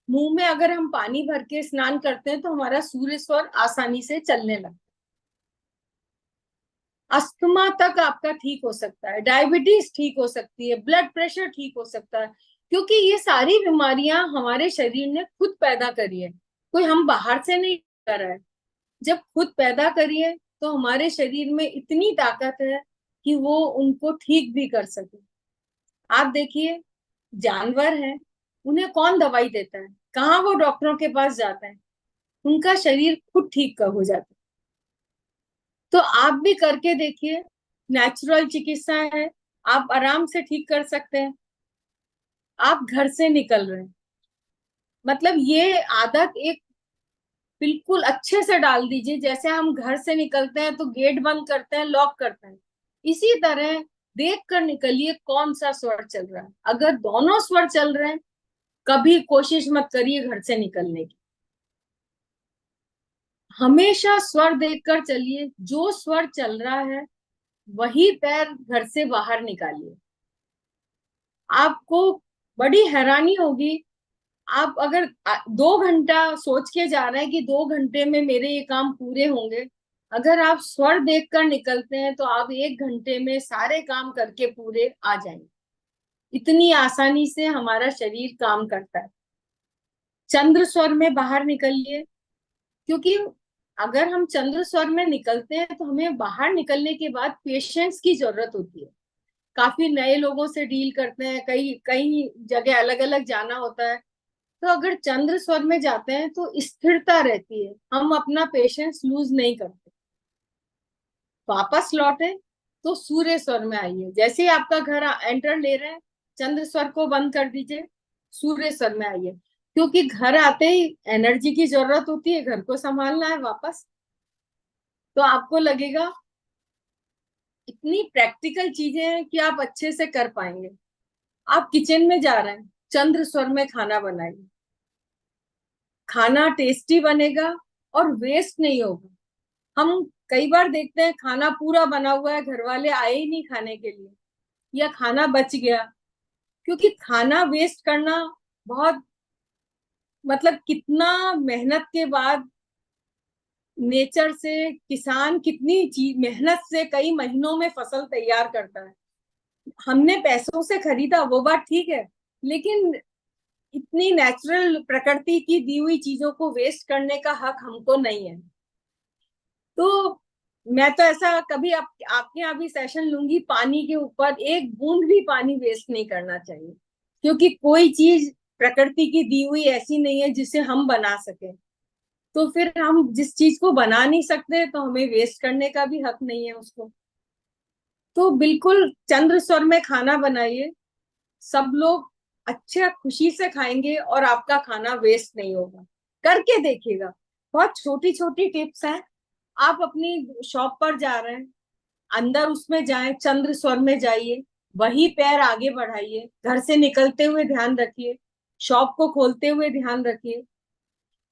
मुंह में अगर हम पानी भर के स्नान करते हैं तो हमारा सूर्य स्वर आसानी से चलने लगता है। अस्थमा तक आपका ठीक हो सकता है, डायबिटीज ठीक हो सकती है, ब्लड प्रेशर ठीक हो सकता है, क्योंकि ये सारी बीमारियां हमारे शरीर ने खुद पैदा करी है, कोई हम बाहर से नहीं कर रहा है। जब खुद पैदा करिए तो हमारे शरीर में इतनी ताकत है कि वो उनको ठीक भी कर सके। आप देखिए, जानवर हैं, उन्हें कौन दवाई देता है, कहाँ वो डॉक्टरों के पास जाते हैं, उनका शरीर खुद ठीक हो जाता है। तो आप भी करके देखिए, नेचुरल चिकित्सा है, आप आराम से ठीक कर सकते हैं। आप घर से निकल रहे हैं, मतलब ये आदत एक बिल्कुल अच्छे से डाल दीजिए। जैसे हम घर से निकलते हैं तो गेट बंद करते हैं, लॉक करते हैं, इसी तरह देख कर निकलिए कौन सा स्वर चल रहा है। अगर दोनों स्वर चल रहे हैं, कभी कोशिश मत करिए घर से निकलने की। हमेशा स्वर देखकर चलिए, जो स्वर चल रहा है वही पैर घर से बाहर निकालिए। आपको बड़ी हैरानी होगी। आप अगर 2 घंटा सोच के जा रहे हैं कि 2 घंटे में मेरे ये काम पूरे होंगे, अगर आप स्वर देखकर निकलते हैं तो आप 1 घंटे में सारे काम करके पूरे आ जाएंगे। इतनी आसानी से हमारा शरीर काम करता है। चंद्र स्वर में बाहर निकलिए, क्योंकि अगर हम चंद्र स्वर में निकलते हैं तो हमें बाहर निकलने के बाद पेशेंस की जरूरत होती है। काफी नए लोगों से डील करते हैं, कई कई जगह अलग अलग जाना होता है। तो अगर चंद्र स्वर में जाते हैं तो स्थिरता रहती है, हम अपना पेशेंस लूज नहीं करते। वापस लौटे तो सूर्य स्वर में आइए। जैसे ही आपका घर एंटर ले रहे हैं, चंद्र स्वर को बंद कर दीजिए, सूर्य स्वर में आइए। क्योंकि घर आते ही एनर्जी की जरूरत होती है, घर को संभालना है वापस। तो आपको लगेगा इतनी प्रैक्टिकल चीजें हैं कि आप अच्छे से कर पाएंगे। आप किचन में जा रहे हैं, चंद्र स्वर में खाना बनाइए। खाना टेस्टी बनेगा और वेस्ट नहीं होगा। हम कई बार देखते हैं खाना पूरा बना हुआ है, घर वाले आए ही नहीं खाने के लिए, या खाना बच गया। क्योंकि खाना वेस्ट करना बहुत, मतलब कितना मेहनत के बाद नेचर से किसान कितनी चीज मेहनत से कई महीनों में फसल तैयार करता है। हमने पैसों से खरीदा वो बात ठीक है, लेकिन इतनी नेचुरल प्रकृति की दी हुई चीजों को वेस्ट करने का हक हमको नहीं है। तो मैं तो ऐसा कभी आपके यहाँ भी सेशन लूंगी, पानी के ऊपर एक बूंद भी पानी वेस्ट नहीं करना चाहिए। क्योंकि कोई चीज प्रकृति की दी हुई ऐसी नहीं है जिसे हम बना सके। तो फिर हम जिस चीज को बना नहीं सकते तो हमें वेस्ट करने का भी हक नहीं है उसको। तो बिल्कुल चंद्र स्वर में खाना बनाइए, सब लोग अच्छा खुशी से खाएंगे और आपका खाना वेस्ट नहीं होगा। करके देखिएगा। बहुत छोटी छोटी टिप्स हैं। आप अपनी शॉप पर जा रहे हैं, अंदर उसमें जाएं, चंद्र स्वर में जाइए, वही पैर आगे बढ़ाइए, घर से निकलते हुए ध्यान रखिए, शॉप को खोलते हुए ध्यान रखिए।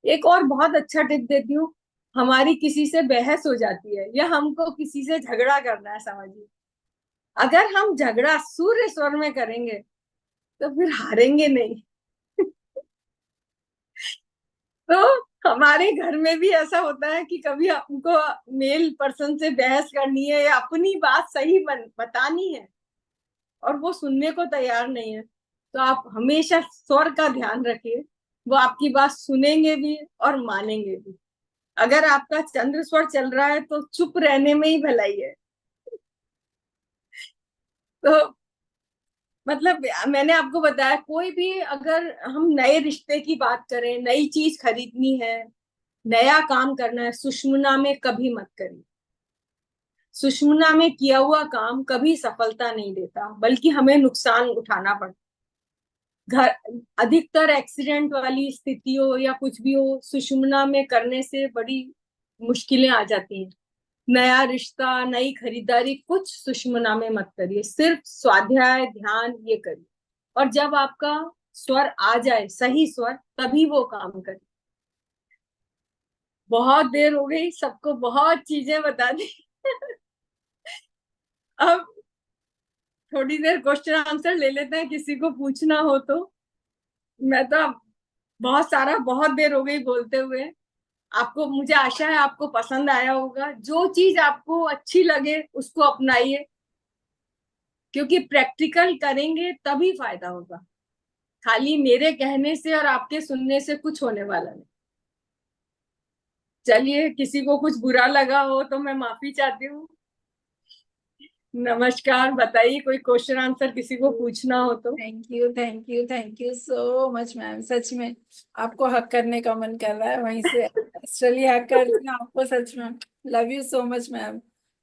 एक और बहुत अच्छा टिप देती हूँ। हमारी किसी से बहस हो जाती है या हमको किसी से झगड़ा करना है, समझिए, अगर हम झगड़ा सूर्य स्वर में करेंगे तो फिर हारेंगे नहीं। तो हमारे घर में भी ऐसा होता है कि कभी हमको मेल पर्सन से बहस करनी है या अपनी बात सही बतानी है और वो सुनने को तैयार नहीं है, तो आप हमेशा स्वर का ध्यान रखिए। वो आपकी बात सुनेंगे भी और मानेंगे भी। अगर आपका चंद्र स्वर चल रहा है तो चुप रहने में ही भलाई है। तो मतलब मैंने आपको बताया, कोई भी अगर हम नए रिश्ते की बात करें, नई चीज खरीदनी है, नया काम करना है, सुषुम्ना में कभी मत करिए। सुषुम्ना में किया हुआ काम कभी सफलता नहीं देता, बल्कि हमें नुकसान उठाना पड़ता। घर अधिकतर एक्सीडेंट वाली स्थिति हो या कुछ भी हो, सुषुम्ना में करने से बड़ी मुश्किलें आ जाती हैं। नया रिश्ता, नई खरीदारी, कुछ सुषुम्ना में मत करिए। सिर्फ स्वाध्याय ध्यान ये करिए। और जब आपका स्वर आ जाए, सही स्वर, तभी वो काम करिए। बहुत देर हो गई, सबको बहुत चीजें बता दी। अब थोड़ी देर क्वेश्चन आंसर ले लेते हैं, किसी को पूछना हो तो। मैं तो अब बहुत देर हो गई बोलते हुए। आपको, मुझे आशा है आपको पसंद आया होगा। जो चीज आपको अच्छी लगे उसको अपनाइए, क्योंकि प्रैक्टिकल करेंगे तभी फायदा होगा। खाली मेरे कहने से और आपके सुनने से कुछ होने वाला नहीं। चलिए, किसी को कुछ बुरा लगा हो तो मैं माफी चाहती हूँ। नमस्कार। बताइए, कोई क्वेश्चन आंसर किसी को पूछना हो तो। Thank you so much ma'am. सच में आपको हक करने का मन कर रहा है, वहीं से एक्चुअली हक करती हूँ आपको। सच में love you so much ma'am.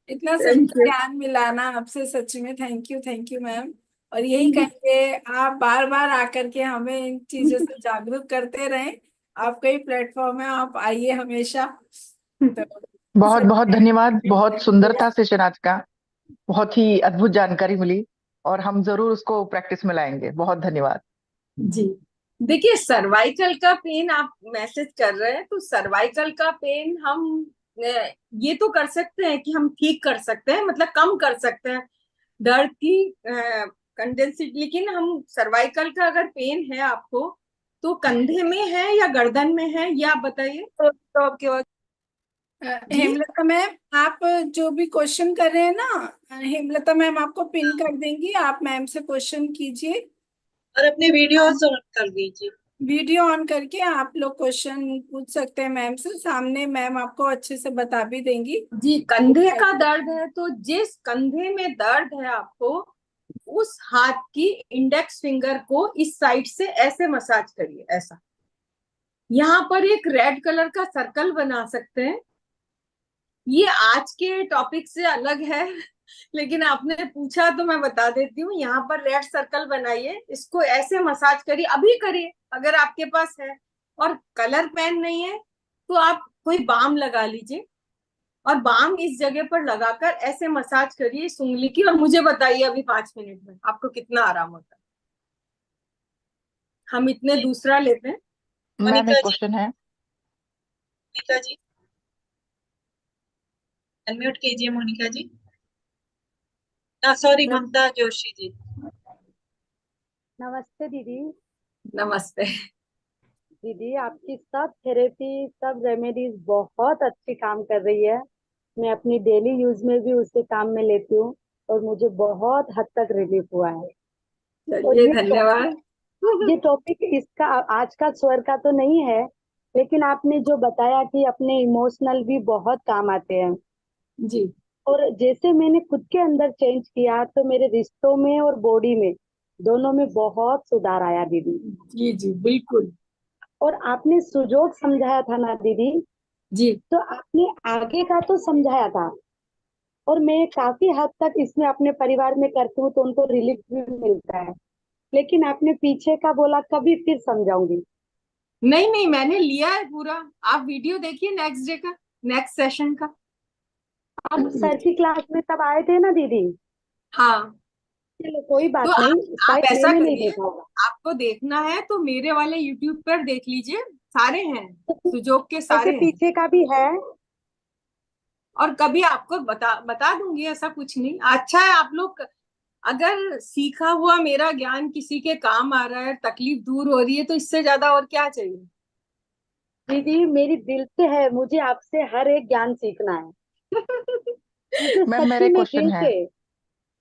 इतना थैंक सुंदर यू। ज्ञान मिलाना आपसे, सच में थैंक यू मैम। और यही कहेंगे, आप बार बार आकर के हमें इन चीजों से जागरूक करते रहें। आपका ही प्लेटफॉर्म है, आप आइए हमेशा। तो बहुत सच बहुत में धन्यवाद, बहुत सुंदर ये- था सेशन आज का। बहुत ही अद्भुत जानकारी मिली और हम जरूर उसको प्रैक्टिस में लाएंगे। बहुत धन्यवाद। जी, देखिए सर्वाइकल का पेन आप मैसेज कर रहे हैं, तो सर्वाइकल का पेन हम ये तो कर सकते हैं कि हम ठीक कर सकते हैं, मतलब कम कर सकते हैं दर्द की कंडेंसिटी। लेकिन हम सर्वाइकल का अगर पेन है आपको, तो कंधे में है या गर्दन में है, ये आप बताइए। तो आपके बाद जी, हेमलता मैम, आप जो भी क्वेश्चन कर रहे हैं ना, हेमलता मैम आपको पिन कर देंगी, आप मैम से क्वेश्चन कीजिए। और अपने वीडियोस ऑन कर दीजिए। वीडियो ऑन करके आप लोग क्वेश्चन पूछ सकते हैं मैम से, सामने मैम आपको अच्छे से बता भी देंगी। जी, कंधे का दर्द है तो जिस कंधे में दर्द है आपको, उस हाथ की इंडेक्स फिंगर को इस साइड से ऐसे मसाज करिए, ऐसा। यहाँ पर एक रेड कलर का सर्कल बना सकते हैं। ये आज के टॉपिक से अलग है, लेकिन आपने पूछा तो मैं बता देती हूँ। यहाँ पर रेड सर्कल बनाइए, इसको ऐसे मसाज करिए, अभी करिए अगर आपके पास है। और कलर पेन नहीं है तो आप कोई बाम लगा लीजिए, और बाम इस जगह पर लगाकर ऐसे मसाज करिए इस उंगली की, और मुझे बताइए अभी 5 मिनट में आपको कितना आराम होता है। हम इतने दूसरा लेते हैं। मैम मोनिका एक जी, क्वेश्चन है। मोनिका जी अनम्यूट कीजिए, मोनिका जी। सॉरी, ममता जोशी जी। नमस्ते दीदी। नमस्ते। दीदी आपकी सब थेरेपी, सब रेमेडीज बहुत अच्छी काम कर रही है। मैं अपनी डेली यूज में भी उसे काम में लेती हूँ और मुझे बहुत हद तक रिलीफ हुआ है। और चलिए, धन्यवाद। ये टॉपिक इसका आज का स्वर का तो नहीं है, लेकिन आपने जो बताया कि अपने इमोशनल भी बहुत काम आते हैं। जी और जैसे मैंने खुद के अंदर चेंज किया तो मेरे रिश्तों में और बॉडी में दोनों में बहुत सुधार आया दीदी। जी जी, बिल्कुल। और आपने सुजोग समझाया था ना दीदी, जी, तो आपने आगे का तो समझाया था, और मैं काफी हद तक इसमें अपने परिवार में करती हूँ तो उनको रिलीफ भी मिलता है। लेकिन आपने पीछे का बोला, कभी फिर समझाऊंगी। नहीं नहीं, मैंने लिया है पूरा। आप वीडियो देखिए नेक्स्ट डे का, नेक्स्ट सेशन का। आप सर की क्लास में तब आए थे ना दीदी। हाँ, चलो कोई तो बात आप नहीं, आप शायद ऐसा मैंने नहीं करिए, देखा होगा। आपको देखना है तो मेरे वाले यूट्यूब पर देख लीजिए, सारे हैं, तो फिर सुजोग के ऐसे सारे हैं। पीछे का भी है। और कभी आपको बता बता दूंगी, ऐसा कुछ नहीं। अच्छा है आप लोग, अगर सीखा हुआ मेरा ज्ञान किसी के काम आ रहा है, तकलीफ दूर हो रही है, तो इससे ज्यादा और क्या चाहिए। दीदी मेरी दिल से है, मुझे आपसे हर एक ज्ञान सीखना है, मुझे मैम मेरा सच्ची एक में क्वेश्चन दिल है। से।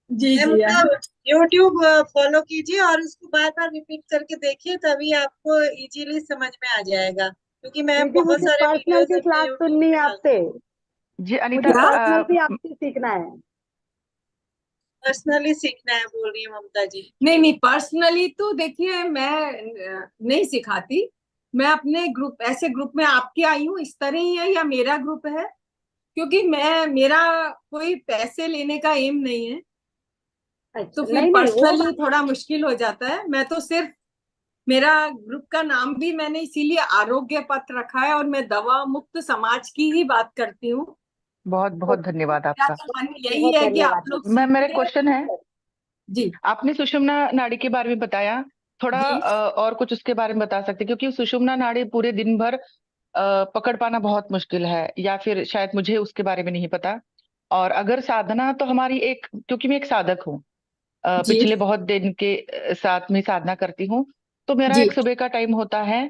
जी मैम, जी। अपना यूट्यूब फॉलो कीजिए और उसको बार बार रिपीट करके देखिए, तभी आपको इजीली समझ में आ जाएगा, क्योंकि मैं दीदी बहुत मुझे सारे पर्सनल वीडियोस की अपने क्लास यूट्यूब सुननी पे है डालती आपसे। हूँ। जी अनीता, मुझे क्या? पर्सनल भी आपसे सीखना है। पर्सनली सीखना है बोल रही है ममता जी। नहीं नहीं, पर्सनली तो देखिए मैं नहीं सिखाती। मैं अपने ग्रुप, ऐसे ग्रुप में आपके आई हूँ इस तरह ही है, या मेरा ग्रुप है, क्योंकि मैं, मेरा कोई पैसे लेने का एम नहीं है। तो अच्छा, फिर नहीं नहीं वो पर्सनली बात। थोड़ा मुश्किल हो जाता है। मैं तो सिर्फ, मेरा ग्रुप का नाम भी मैंने इसीलिए आरोग्य पथ रखा है, और मैं दवा मुक्त समाज की ही बात करती हूँ। बहुत बहुत धन्यवाद मेरा आपका। तो मन यही बहुत है कि आप धन्यवाद लोग दीदी। मैम मेरा एक सीखिए। क्वेश्चन है। जी आपने सुषुम्ना नाड़ी के बारे में बताया, थोड़ा जी। और कुछ उसके बारे में बता सकते हैं? क्योंकि सुषुम्ना नाड़ी पूरे दिन भर पकड़ पाना बहुत मुश्किल है, या फिर शायद मुझे उसके बारे में नहीं पता। और अगर साधना तो हमारी एक, क्योंकि मैं एक साधक हूँ, जी पिछले बहुत दिन के साथ में साधना करती हूँ, तो मेरा जी, एक सुबह का टाइम होता है।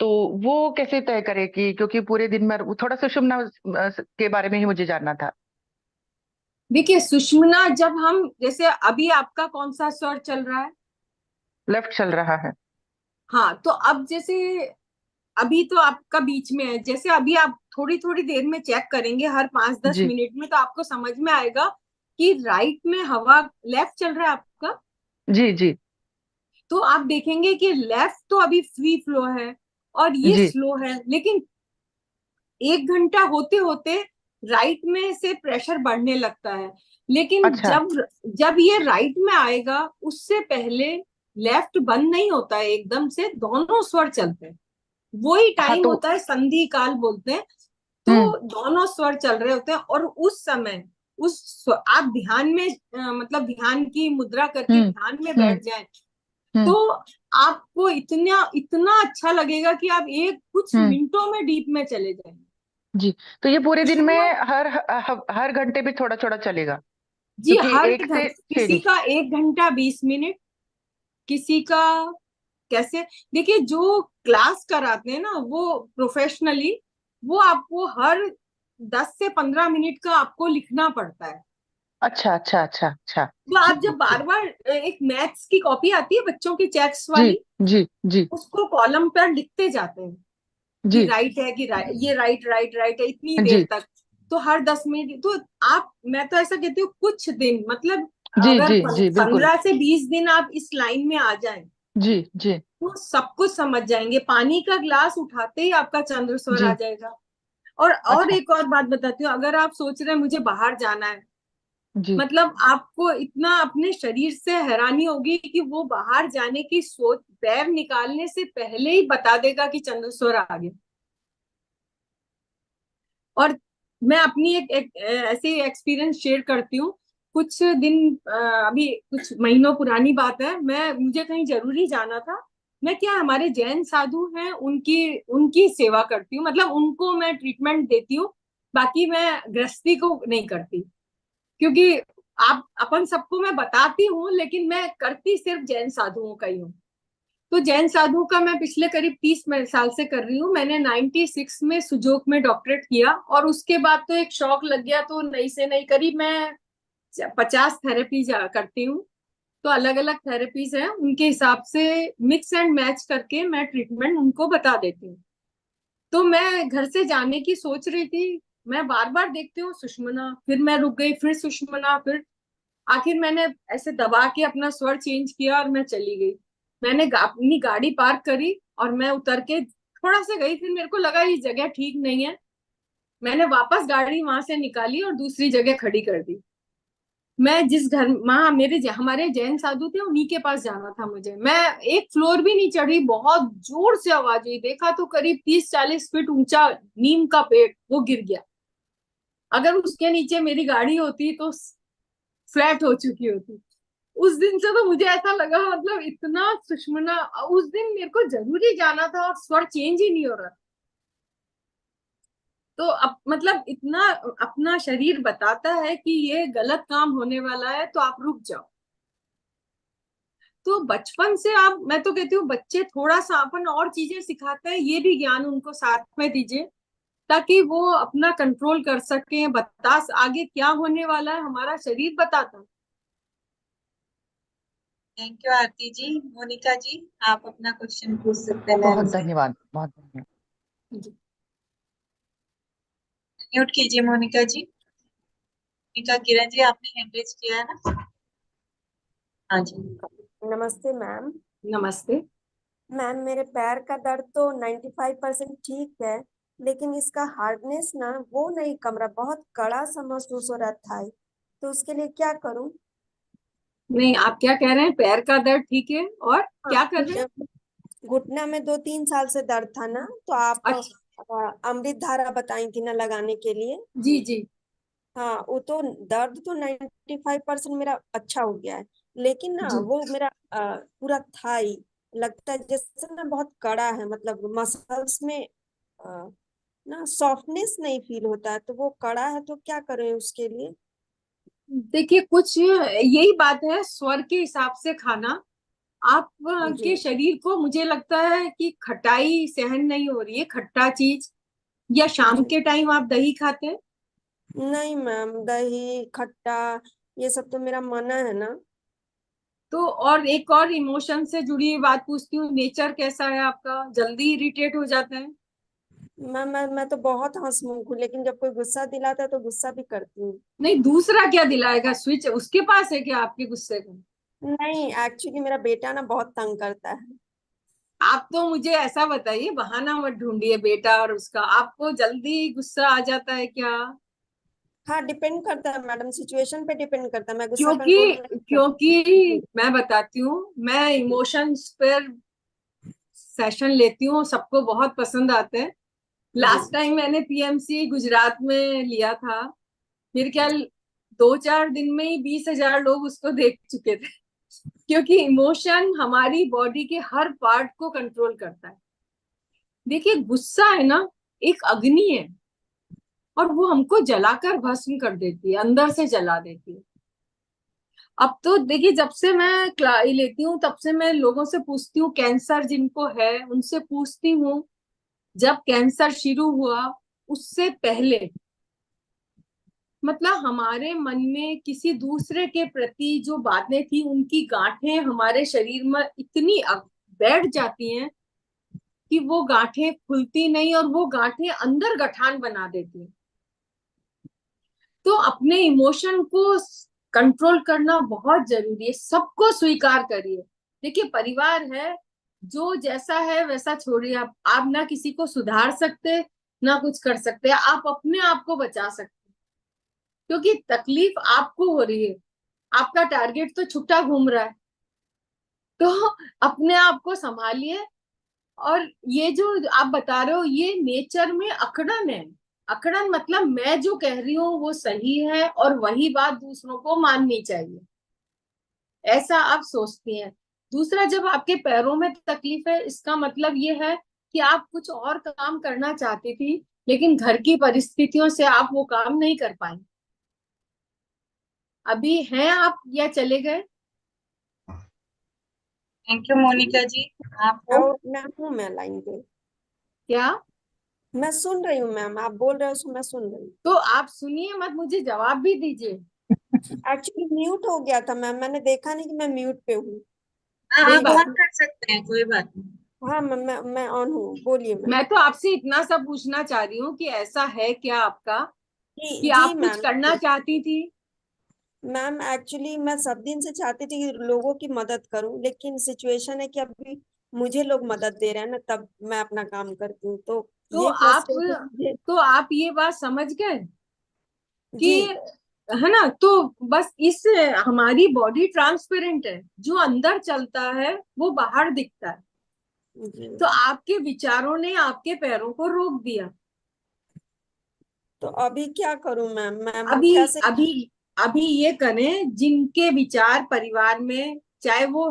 तो वो कैसे तय करे कि, क्योंकि पूरे दिन में थोड़ा सुषुम्ना के बारे में ही मुझे जानना था। देखिए सुषुम्ना, जब हम, जैसे अभी आपका कौन सा स्वर चल रहा है? लेफ्ट चल रहा है। हाँ, तो अब जैसे अभी तो आपका बीच में है, जैसे अभी आप थोड़ी थोड़ी देर में चेक करेंगे, हर 5-10 जी मिनट में, तो आपको समझ में आएगा कि राइट में हवा, लेफ्ट चल रहा है आपका। जी जी तो आप देखेंगे कि लेफ्ट तो अभी फ्री फ्लो है और ये जी स्लो है, लेकिन 1 घंटा होते होते राइट में से प्रेशर बढ़ने लगता है। लेकिन अच्छा। जब ये राइट में आएगा, उससे पहले लेफ्ट बंद नहीं होता है एकदम से, दोनों स्वर चलते हैं। वही हाँ टाइम तो होता है, संधि काल बोलते हैं। हम्म तो दोनों स्वर चल रहे होते हैं, और उस समय आप ध्यान में मतलब ध्यान की मुद्रा करके हम्म ध्यान में हम्म बैठ जाएं, हम्म तो आपको इतना इतना अच्छा लगेगा कि आप एक कुछ हम्म मिनटों में डीप में चले जाएंगे। जी। तो ये पूरे दिन में सुषुम्ना, हर घंटे पे थोड़ा थोड़ा चलेगा, जी क्योंकि हर एक से किसी का 1 घंटा 20 मिनट, किसी का कैसे। देखिए, जो क्लास कराते हैं ना वो प्रोफेशनली, वो आपको हर 10 से 15 मिनट का आपको लिखना पड़ता है। अच्छा अच्छा अच्छा अच्छा। तो आप जब बार बार एक मैथ्स की कॉपी आती है बच्चों की चेक्स जी वाली, जी जी उसको कॉलम पर लिखते जाते हैं कि जी राइट है कि ये राइट राइट राइट है, इतनी देर जी तक। तो हर 10 मिनट तो आप, मैं तो ऐसा कहती हूँ कुछ दिन, मतलब जी अगर जी जी बिल्कुल। 15 से 20 दिन आप इस लाइन में आ जाएं, जी जी तो सब कुछ समझ जाएंगे। पानी का ग्लास उठाते ही आपका चंद्र स्वर आ जी। जाएगा। और अच्छा। एक और बात बताती हूँ, अगर आप सोच रहे हैं मुझे बाहर जाना है, जी मतलब आपको इतना अपने शरीर से हैरानी होगी कि वो बाहर जाने की सोच, पैर निकालने से पहले ही बता देगा कि चंद्र स्वर आ गया। और मैं अपनी एक ऐसे एक्सपीरियंस शेयर करती हूँ। कुछ दिन अभी कुछ महीनों पुरानी बात है, मुझे कहीं जरूरी जाना था। मैं क्या, हमारे जैन साधु हैं, उनकी उनकी सेवा करती हूँ, मतलब उनको मैं ट्रीटमेंट देती हूँ। बाकी मैं गृहस्थी को नहीं करती, क्योंकि आप अपन सबको मैं बताती हूँ, लेकिन मैं करती सिर्फ जैन साधुओं का ही हूँ। तो जैन साधु का मैं पिछले करीब 30 साल से कर रही हूँ। मैंने 96 में सुजोक में डॉक्टरेट किया, और उसके बाद तो एक शौक लग गया, तो नई से नई करीब मैं 50 थेरेपी करती हूँ। तो अलग अलग थेरेपीज हैं, उनके हिसाब से मिक्स एंड मैच करके मैं ट्रीटमेंट उनको बता देती हूँ। तो मैं घर से जाने की सोच रही थी, मैं बार बार देखती हूँ सुषमना, फिर मैं रुक गई, फिर सुषमना, फिर आखिर मैंने ऐसे दबा के अपना स्वर चेंज किया और मैं चली गई। मैंने अपनी गाड़ी पार्क करी और मैं उतर के थोड़ा सा गई, फिर मेरे को लगा ये जगह ठीक नहीं है। मैंने वापस गाड़ी वहां से निकाली और दूसरी जगह खड़ी कर दी। मैं जिस घर, वहां हमारे जैन साधु थे, उन्हीं के पास जाना था मुझे। मैं एक फ्लोर भी नहीं चढ़ी, बहुत जोर से आवाज हुई, देखा तो करीब 30-40 फीट ऊंचा नीम का पेड़ वो गिर गया। अगर उसके नीचे मेरी गाड़ी होती तो फ्लैट हो चुकी होती। उस दिन से तो मुझे ऐसा लगा, मतलब इतना सुषमना, उस दिन मेरे को जरूरी जाना था और स्वर चेंज ही नहीं हो रहा। तो अब मतलब इतना अपना शरीर बताता है कि ये गलत काम होने वाला है, तो आप रुक जाओ। तो बचपन से आप, मैं तो कहती हूँ बच्चे थोड़ा सा अपन और चीजें सिखाते हैं, ये भी ज्ञान उनको साथ में दीजिए, ताकि वो अपना कंट्रोल कर सके। आगे क्या होने वाला है, हमारा शरीर बताता है। थैंक यू आरती जी। मोनिका जी, आप अपना क्वेश्चन पूछ सकते हैं मैम बहुत से। धन्यवाद, बहुत धन्यवाद। जी। म्यूट कीजिए मोनिका जी। मोनिका किरण जी, आपने हैंड रेज किया है ना? हाँ जी। नमस्ते मैम। नमस्ते। मैम, मेरे पैर का दर्द तो 95% ठीक है, लेकिन इसका हार्डनेस ना वो नहीं कम रहा, बहुत कड़ा सा महसूस हो रहा था। तो उसके लिए क्या करूं? नहीं, आप क्या कह रहे हैं, पैर का दर्द ठीक है, और हाँ, क्या कर रहे हैं? घुटना में 2-3 साल से दर्द था ना, तो आप अच्छा। अमृत धारा बताई थी ना लगाने के लिए। जी जी। हाँ, वो तो दर्द तो 95% मेरा अच्छा हो गया है, लेकिन ना जी। वो मेरा पूरा थाई लगता है जैसे ना बहुत कड़ा है, मतलब मसल्स में अ, ना सॉफ्टनेस नहीं फील होता है, तो वो कड़ा है, तो क्या करें उसके लिए? देखिए, कुछ यही बात है, स्वर के हिसाब से खाना। आप जी। के शरीर को मुझे लगता है कि खटाई सहन नहीं हो रही है, खट्टा चीज। या शाम जी के टाइम आप दही खाते हैं? नहीं मैम, दही खट्टा ये सब तो मेरा मना है ना। तो और एक और इमोशन से जुड़ी हुई बात पूछती हूँ, नेचर कैसा है आपका, जल्दी इरिटेट हो जाते हैं? मैं तो बहुत हंसमुख हूँ, लेकिन जब कोई गुस्सा दिलाता है तो गुस्सा भी करती हूँ। नहीं, दूसरा क्या दिलाएगा, स्विच उसके पास है क्या आपके गुस्से का? नहीं, एक्चुअली मेरा बेटा ना बहुत तंग करता है। आप तो मुझे ऐसा बताइए, बहाना मत ढूंढिए, बेटा और उसका, आपको जल्दी गुस्सा आ जाता है क्या? हाँ डिपेंड करता है मैडम, सिचुएशन पे डिपेंड करता है, मैं गुस्सा कंट्रोल क्योंकि नहीं कर क्योंकि मैं बताती हूँ, मैं इमोशंस पर सेशन लेती हूँ, सबको बहुत पसंद आते हैं। लास्ट टाइम मैंने पीएमसी गुजरात में लिया था, मेरे ख्याल 2-4 दिन में ही 20,000 लोग उसको देख चुके थे। क्योंकि इमोशन हमारी बॉडी के हर पार्ट को कंट्रोल करता है। देखिए, गुस्सा है ना, एक अग्नि है, और वो हमको जलाकर भस्म कर देती है, अंदर से जला देती है। अब तो देखिए, जब से मैं क्लास लेती हूँ तब से मैं लोगों से पूछती हूँ, कैंसर जिनको है उनसे पूछती हूँ, जब कैंसर शुरू हुआ उससे पहले, मतलब हमारे मन में किसी दूसरे के प्रति जो बातें थी, उनकी गांठें हमारे शरीर में इतनी बैठ जाती हैं कि वो गांठें खुलती नहीं, और वो गांठें अंदर गठान बना देती हैं। तो अपने इमोशन को कंट्रोल करना बहुत जरूरी है, सबको स्वीकार करिए। देखिए, परिवार है, जो जैसा है वैसा छोड़िए। आप ना किसी को सुधार सकते, ना कुछ कर सकते, आप अपने आप को बचा सकते, क्योंकि तकलीफ आपको हो रही है, आपका टारगेट तो छुट्टा घूम रहा है। तो अपने आप को संभालिए। और ये जो आप बता रहे हो, ये नेचर में अकड़न है। अकड़न मतलब मैं जो कह रही हूँ वो सही है, और वही बात दूसरों को माननी चाहिए, ऐसा आप सोचती हैं। दूसरा, जब आपके पैरों में तकलीफ है, इसका मतलब ये है कि आप कुछ और काम करना चाहती थी, लेकिन घर की परिस्थितियों से आप वो काम नहीं कर पाए। अभी हैं आप या चले गए? थैंक यू मोनिका जी। आपको और मैं हूँ, मैं लाइन पे, क्या? मैं सुन रही हूँ मैम, आप बोल रहे हो सो मैं सुन रही हूँ। तो आप सुनिए मत, मुझे जवाब भी दीजिए। एक्चुअली म्यूट हो गया था मैम, मैंने देखा नहीं कि मैं म्यूट पे हूँ। हाँ, कोई आप बात ऑन नहीं। कर सकते हैं, कोई बात नहीं। हाँ मैं ऑन हूँ, बोलिए मैम। मैं तो आपसे इतना सा पूछना चाह रही हूँ कि ऐसा है क्या आपका, जी कि जी आप कुछ मैम। करना चाहती थी? मैम एक्चुअली मैं सब दिन से चाहती थी कि लोगों की मदद करूं, लेकिन सिचुएशन है कि अभी मुझे लोग मदद दे रहे हैं ना, तब मैं अपना काम करती हूँ, तो तो ये आप फ्रस्ट्रेशन मुझे। तो आप ये बात समझ गए कि, जी है ना? तो बस इस, हमारी बॉडी ट्रांसपेरेंट है, जो अंदर चलता है वो बाहर दिखता है। जी। तो आपके विचारों ने आपके पैरों को रोक दिया। तो अभी क्या करूं मैम, मैं अभी कैसे। अभी अभी ये करें, जिनके विचार परिवार में, चाहे वो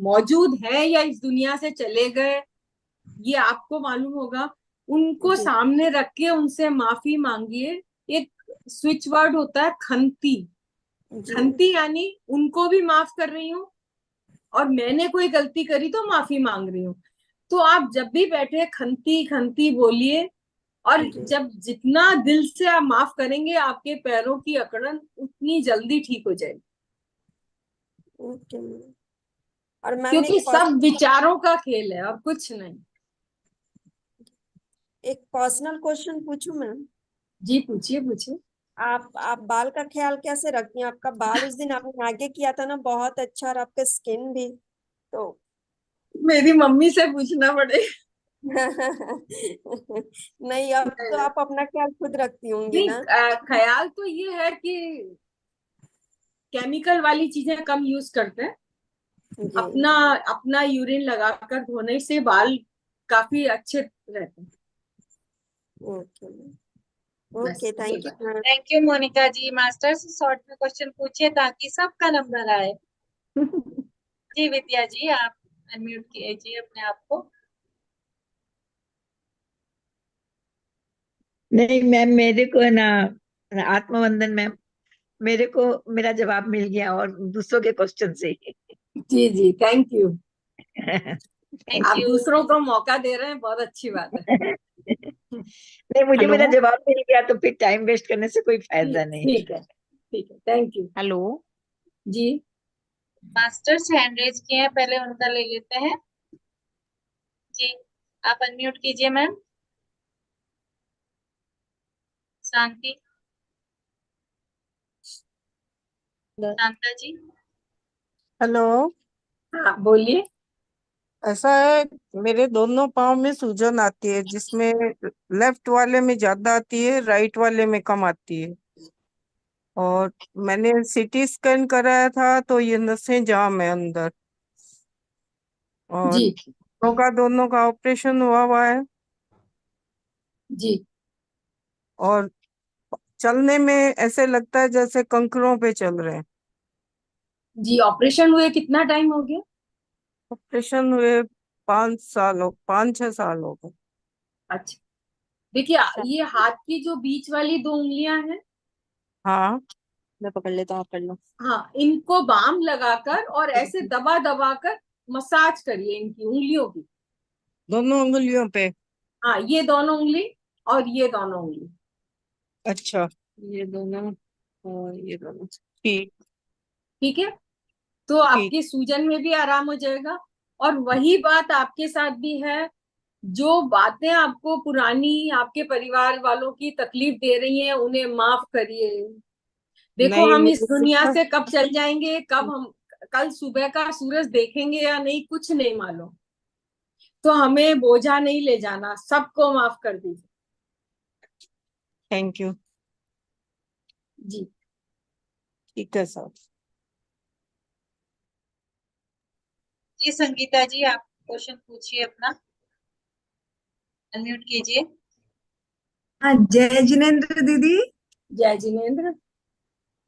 मौजूद है या इस दुनिया से चले गए, ये आपको मालूम होगा, उनको जी सामने रख के उनसे माफी मांगिए। एक स्विच वर्ड होता है, खंती। जी खंती यानी उनको भी माफ कर रही हूँ, और मैंने कोई गलती करी तो माफी मांग रही हूँ। तो आप जब भी बैठे, खंती खंती बोलिए, और जी। जब जितना दिल से आप माफ करेंगे, आपके पैरों की अकड़न उतनी जल्दी ठीक हो जाएगी। Okay ma'am. और मैम क्योंकि सब विचारों का खेल है और कुछ नहीं। एक पर्सनल क्वेश्चन पूछूं मैम। जी, पूछिए पूछिए। आप बाल का ख्याल कैसे रखती हैं? आपका बाल उस दिन आपने आगे किया था ना, बहुत अच्छा, और आपका स्किन भी तो। मेरी मम्मी से पूछना पड़ेगा। नहीं, अब तो आप अपना ख्याल खुद रखती होंगी नहीं, ना। ख्याल तो ये है कि केमिकल वाली चीजें कम यूज करते हैं। जी अपना अपना यूरिन लगाकर धोने से बाल काफी अच्छे रहते हैं। ओके बस ओके, ये थैंक यू बात। Ma'am. Thank you Monika ji. Master से शॉर्ट में क्वेश्चन पूछिए ताकि सबका नंबर आए। जी विद्या जी, आप अनम्यूट कीजिए अपने आप को। नहीं मैम, मेरे को है ना, आत्मवंदन मैम, मेरे को मेरा जवाब मिल गया और दूसरों के क्वेश्चन से ही। जी जी, थैंक यू। थैंक आप यू। दूसरों को मौका दे रहे हैं, बहुत अच्छी बात है। नहीं, मुझे हेलो। मेरा जवाब मिल गया तो फिर टाइम वेस्ट करने से कोई ठीक फायदा नहीं। ठीक है, ठीक है, थैंक यू। हेलो। जी। मास्टर्स हैंड रेज किए हैं, पहले उनका ले लेते हैं। जी, आप अनम्यूट कीजिए मैम। शांति, शांता जी। हेलो। हाँ, बोलिए। ऐसा है, मेरे दोनों पाँव में सूजन आती है, जिसमें लेफ्ट वाले में ज्यादा आती है, राइट वाले में कम आती है। और मैंने सीटी स्कैन कराया था तो ये नसें जाम है अंदर। और जी दोनों का ऑपरेशन हुआ है। जी और चलने में ऐसे लगता है जैसे कंकरों पे चल रहे हैं। जी। ऑपरेशन हुए कितना टाइम हो गया? ऑपरेशन हुए 5-6 साल हो गए। अच्छा, देखिए ये हाथ की जो बीच वाली 2 उंगलियां हैं, हाँ, मैं पकड़ लेता हूँ, आप कर लो। हाँ, इनको बाम लगाकर और ऐसे दबा दबा कर मसाज करिए इनकी उंगलियों की। दोनों उंगलियों पे। हाँ, ये दोनों उंगली और ये दोनों उंगली। अच्छा, ये दोनों और ये दोनों। ठीक। ठीक है, तो ठीक। आपके सूजन में भी आराम हो जाएगा। और वही बात आपके साथ भी है, जो बातें आपको पुरानी आपके परिवार वालों की तकलीफ दे रही हैं उन्हें माफ करिए। देखो नहीं, हम इस मुझे दुनिया लगता से कब चल जाएंगे, कब हम कल सुबह का सूरज देखेंगे या नहीं, कुछ नहीं मालूम। तो हमें बोझा नहीं ले जाना, सबको माफ कर दीजिए। Thank you. जी ठीक है सर। जी संगीता जी, आप क्वेश्चन पूछिए अपना, अनम्यूट कीजिए। हाँ, जय जिनेन्द्र दीदी। जय जिनेन्द्र।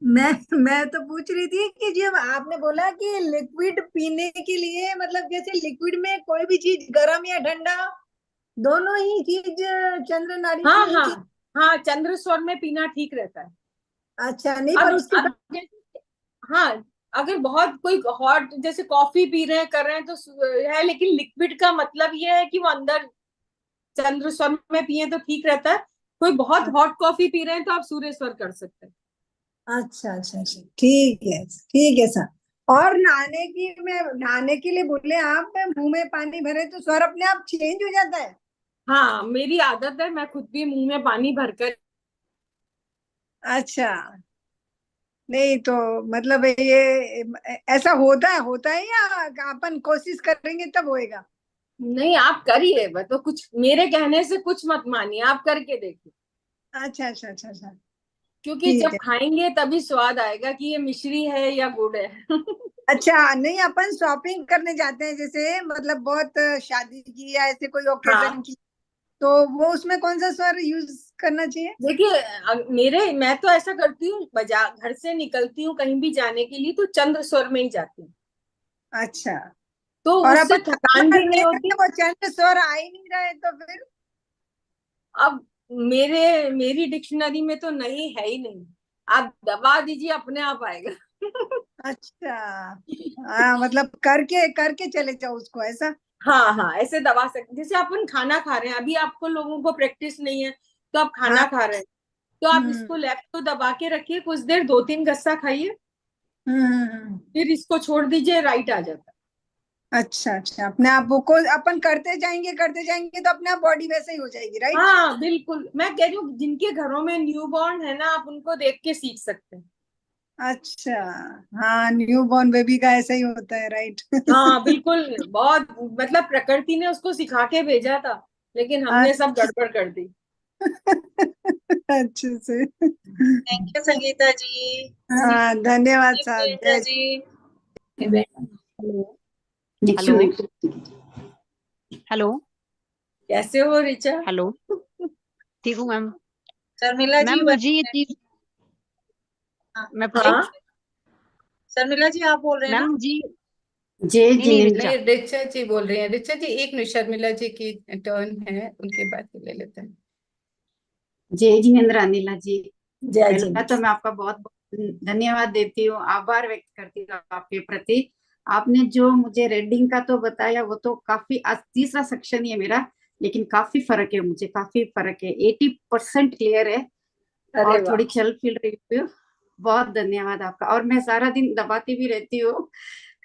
मैं तो पूछ रही थी कि जब आपने बोला कि लिक्विड पीने के लिए, मतलब जैसे लिक्विड में कोई भी चीज गर्म या ठंडा, दोनों ही चीज चंद्र नाड़ी हाँ पीनी हाँ चाहिए? हाँ, चंद्र स्वर में पीना ठीक रहता है। अच्छा, नहीं अब पर उसके अब हाँ, अगर बहुत कोई हॉट जैसे कॉफी पी रहे हैं कर रहे हैं तो है, लेकिन लिक्विड का मतलब ये है कि वो अंदर चंद्र स्वर में पिए तो ठीक रहता है। कोई बहुत हॉट कॉफी पी रहे हैं तो आप सूर्य स्वर कर सकते हैं। अच्छा अच्छा अच्छा, ठीक है सर। और नहाने की, मैं नहाने के लिए बोले आप, मैं मुंह में पानी भरे तो स्वर अपने आप चेंज हो जाता है? हाँ, मेरी आदत है, मैं खुद भी मुंह में पानी भरकर। अच्छा, नहीं तो मतलब ये ऐसा होता है या अपन कोशिश करेंगे तब होएगा? नहीं, आप करिए, बस तो कुछ मेरे कहने से कुछ मत मानिए, आप करके देखिए। अच्छा अच्छा अच्छा अच्छा, क्योंकि ठीक जब है। खाएंगे तभी स्वाद आएगा कि ये मिश्री है या गुड़ है। अच्छा, नहीं अपन शॉपिंग करने जाते हैं जैसे, मतलब बहुत शादी की या ऐसे कोई ओकेजन हाँ, की, तो वो उसमें कौन सा स्वर यूज करना चाहिए? देखिए मैं तो ऐसा करती हूँ, बाजार घर से निकलती हूँ कहीं भी जाने के लिए तो चंद्र स्वर में ही जाती हूँ, अच्छा, तो और उससे अपन थकान नंबर भी नहीं ले होती। लेंगे, वो चंद्र स्वर आ ही नहीं रहे तो फिर? अब मेरी डिक्शनरी में तो नहीं है ही नहीं, आप दबा दीजिए अपने आप आएगा। अच्छा, हाँ, मतलब करके करके चले जाओ उसको, ऐसा? हाँ हाँ, ऐसे दबा सकते, जैसे अपन खाना खा रहे हैं, अभी आपको लोगों को प्रैक्टिस नहीं है तो आप हाँ। खाना खा रहे हैं, तो आप हम्म इसको लेफ्ट को दबा के रखिए कुछ देर, 2-3 गस्सा खाइए, फिर इसको छोड़ दीजिए, राइट आ जाता अच्छा अच्छा, अपने आप वो को अपन करते जाएंगे तो अपने आप बॉडी वैसे ही हो जाएगी, है। राइट? हाँ बिल्कुल, मैं कह रही हूँ जिनके घरों में न्यू बॉर्न है ना, आप उनको देख के सीख सकते हैं। अच्छा, हाँ, न्यू बॉर्न बेबी का ऐसा ही होता है, राइट? हाँ बिल्कुल, बहुत मतलब प्रकृति ने उसको सिखा के भेजा था, लेकिन हमने सब गड़बड़ कर दी। अच्छे से। थैंक यू संगीता जी। हाँ, धन्यवाद जी साहब, प्रियंका जय। जी। हेलो हेलो कैसे हो रिचा? हेलो। ठीक हूँ मैम। शर्मिला जी, मैम मुझे ये चीज, हाँ, मैं पूछूं? हाँ, शर्मिला जी आप बोल रहे हैं मैम ना? मुझे, जय नहीं नहीं, जिनेन्द्र। रिचा। नहीं, रिचा जी बोल रही हैं। रिचा जी एक मिनट, शर्मिला जी की टर्न है, उनकी बात ले लेते हैं। जय जिनेन्द्र अनिला जी। जय पहला तो जिनेन्द्र। मैं आपका बहुत बहुत धन्यवाद देती हूँ, आभार व्यक्त करती हूँ आपके प्रति। आपने जो मुझे रीडिंग का तो बताया, वो तो काफी, आज तीसरा सेक्शन ही है मेरा, लेकिन काफी फर्क है, मुझे काफी फर्क है, 80% क्लियर है अरे और वाह। थोड़ी चल फिर रही हूँ। बहुत धन्यवाद आपका। और मैं सारा दिन दबाती भी रहती हूँ,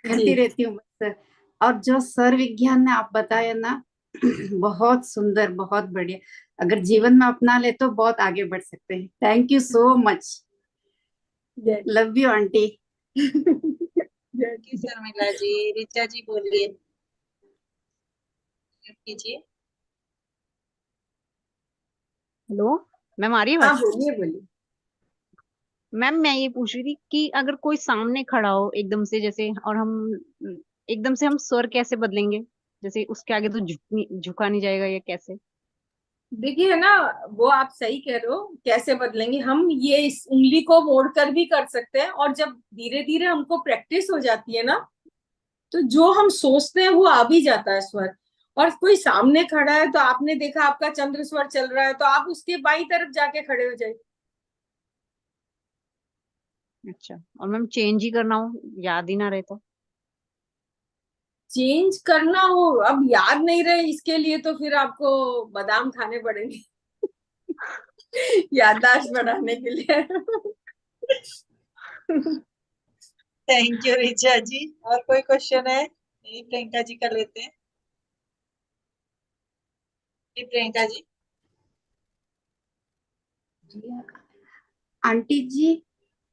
करती जी रहती हूँ बस। और जो सर विज्ञान ने आप बताया ना, बहुत सुंदर, बहुत बढ़िया। अगर जीवन में अपना ले तो बहुत आगे बढ़ सकते हैं। Thank you so much. जय लव यू आंटी। जय थैंक यू शर्मिला जी। रिचा जी बोलिए। कीजिए। हेलो मैम, आ रही है हाँ आवाज? बोलिए बोलिए। मैम मैं ये पूछ रही थी कि अगर कोई सामने खड़ा हो एकदम से, जैसे, और हम एकदम से हम स्वर कैसे बदलेंगे? जैसे उसके आगे तो झुका नहीं जाएगा, या कैसे? देखिए है ना, वो आप सही कह रहे हो, कैसे बदलेंगे हम, ये इस उंगली को मोड़कर भी कर सकते हैं, और जब धीरे धीरे हमको प्रैक्टिस हो जाती है ना, तो जो हम सोचते हैं वो आ भी जाता है स्वर। और कोई सामने खड़ा है तो आपने देखा आपका चंद्र स्वर चल रहा है, तो आप उसके बाई तरफ जाके खड़े हो जाए। अच्छा, और मैम चेंज ही करना हो, याद ही ना रहे तो? चेंज करना हो, अब याद नहीं रहे, इसके लिए तो फिर आपको बादाम खाने पड़ेंगे याददाश्त बढ़ाने के लिए थैंक यू रिचा जी। और कोई क्वेश्चन है? यही प्रियंका जी का लेते हैं। जी प्रियंका जी। आंटी जी,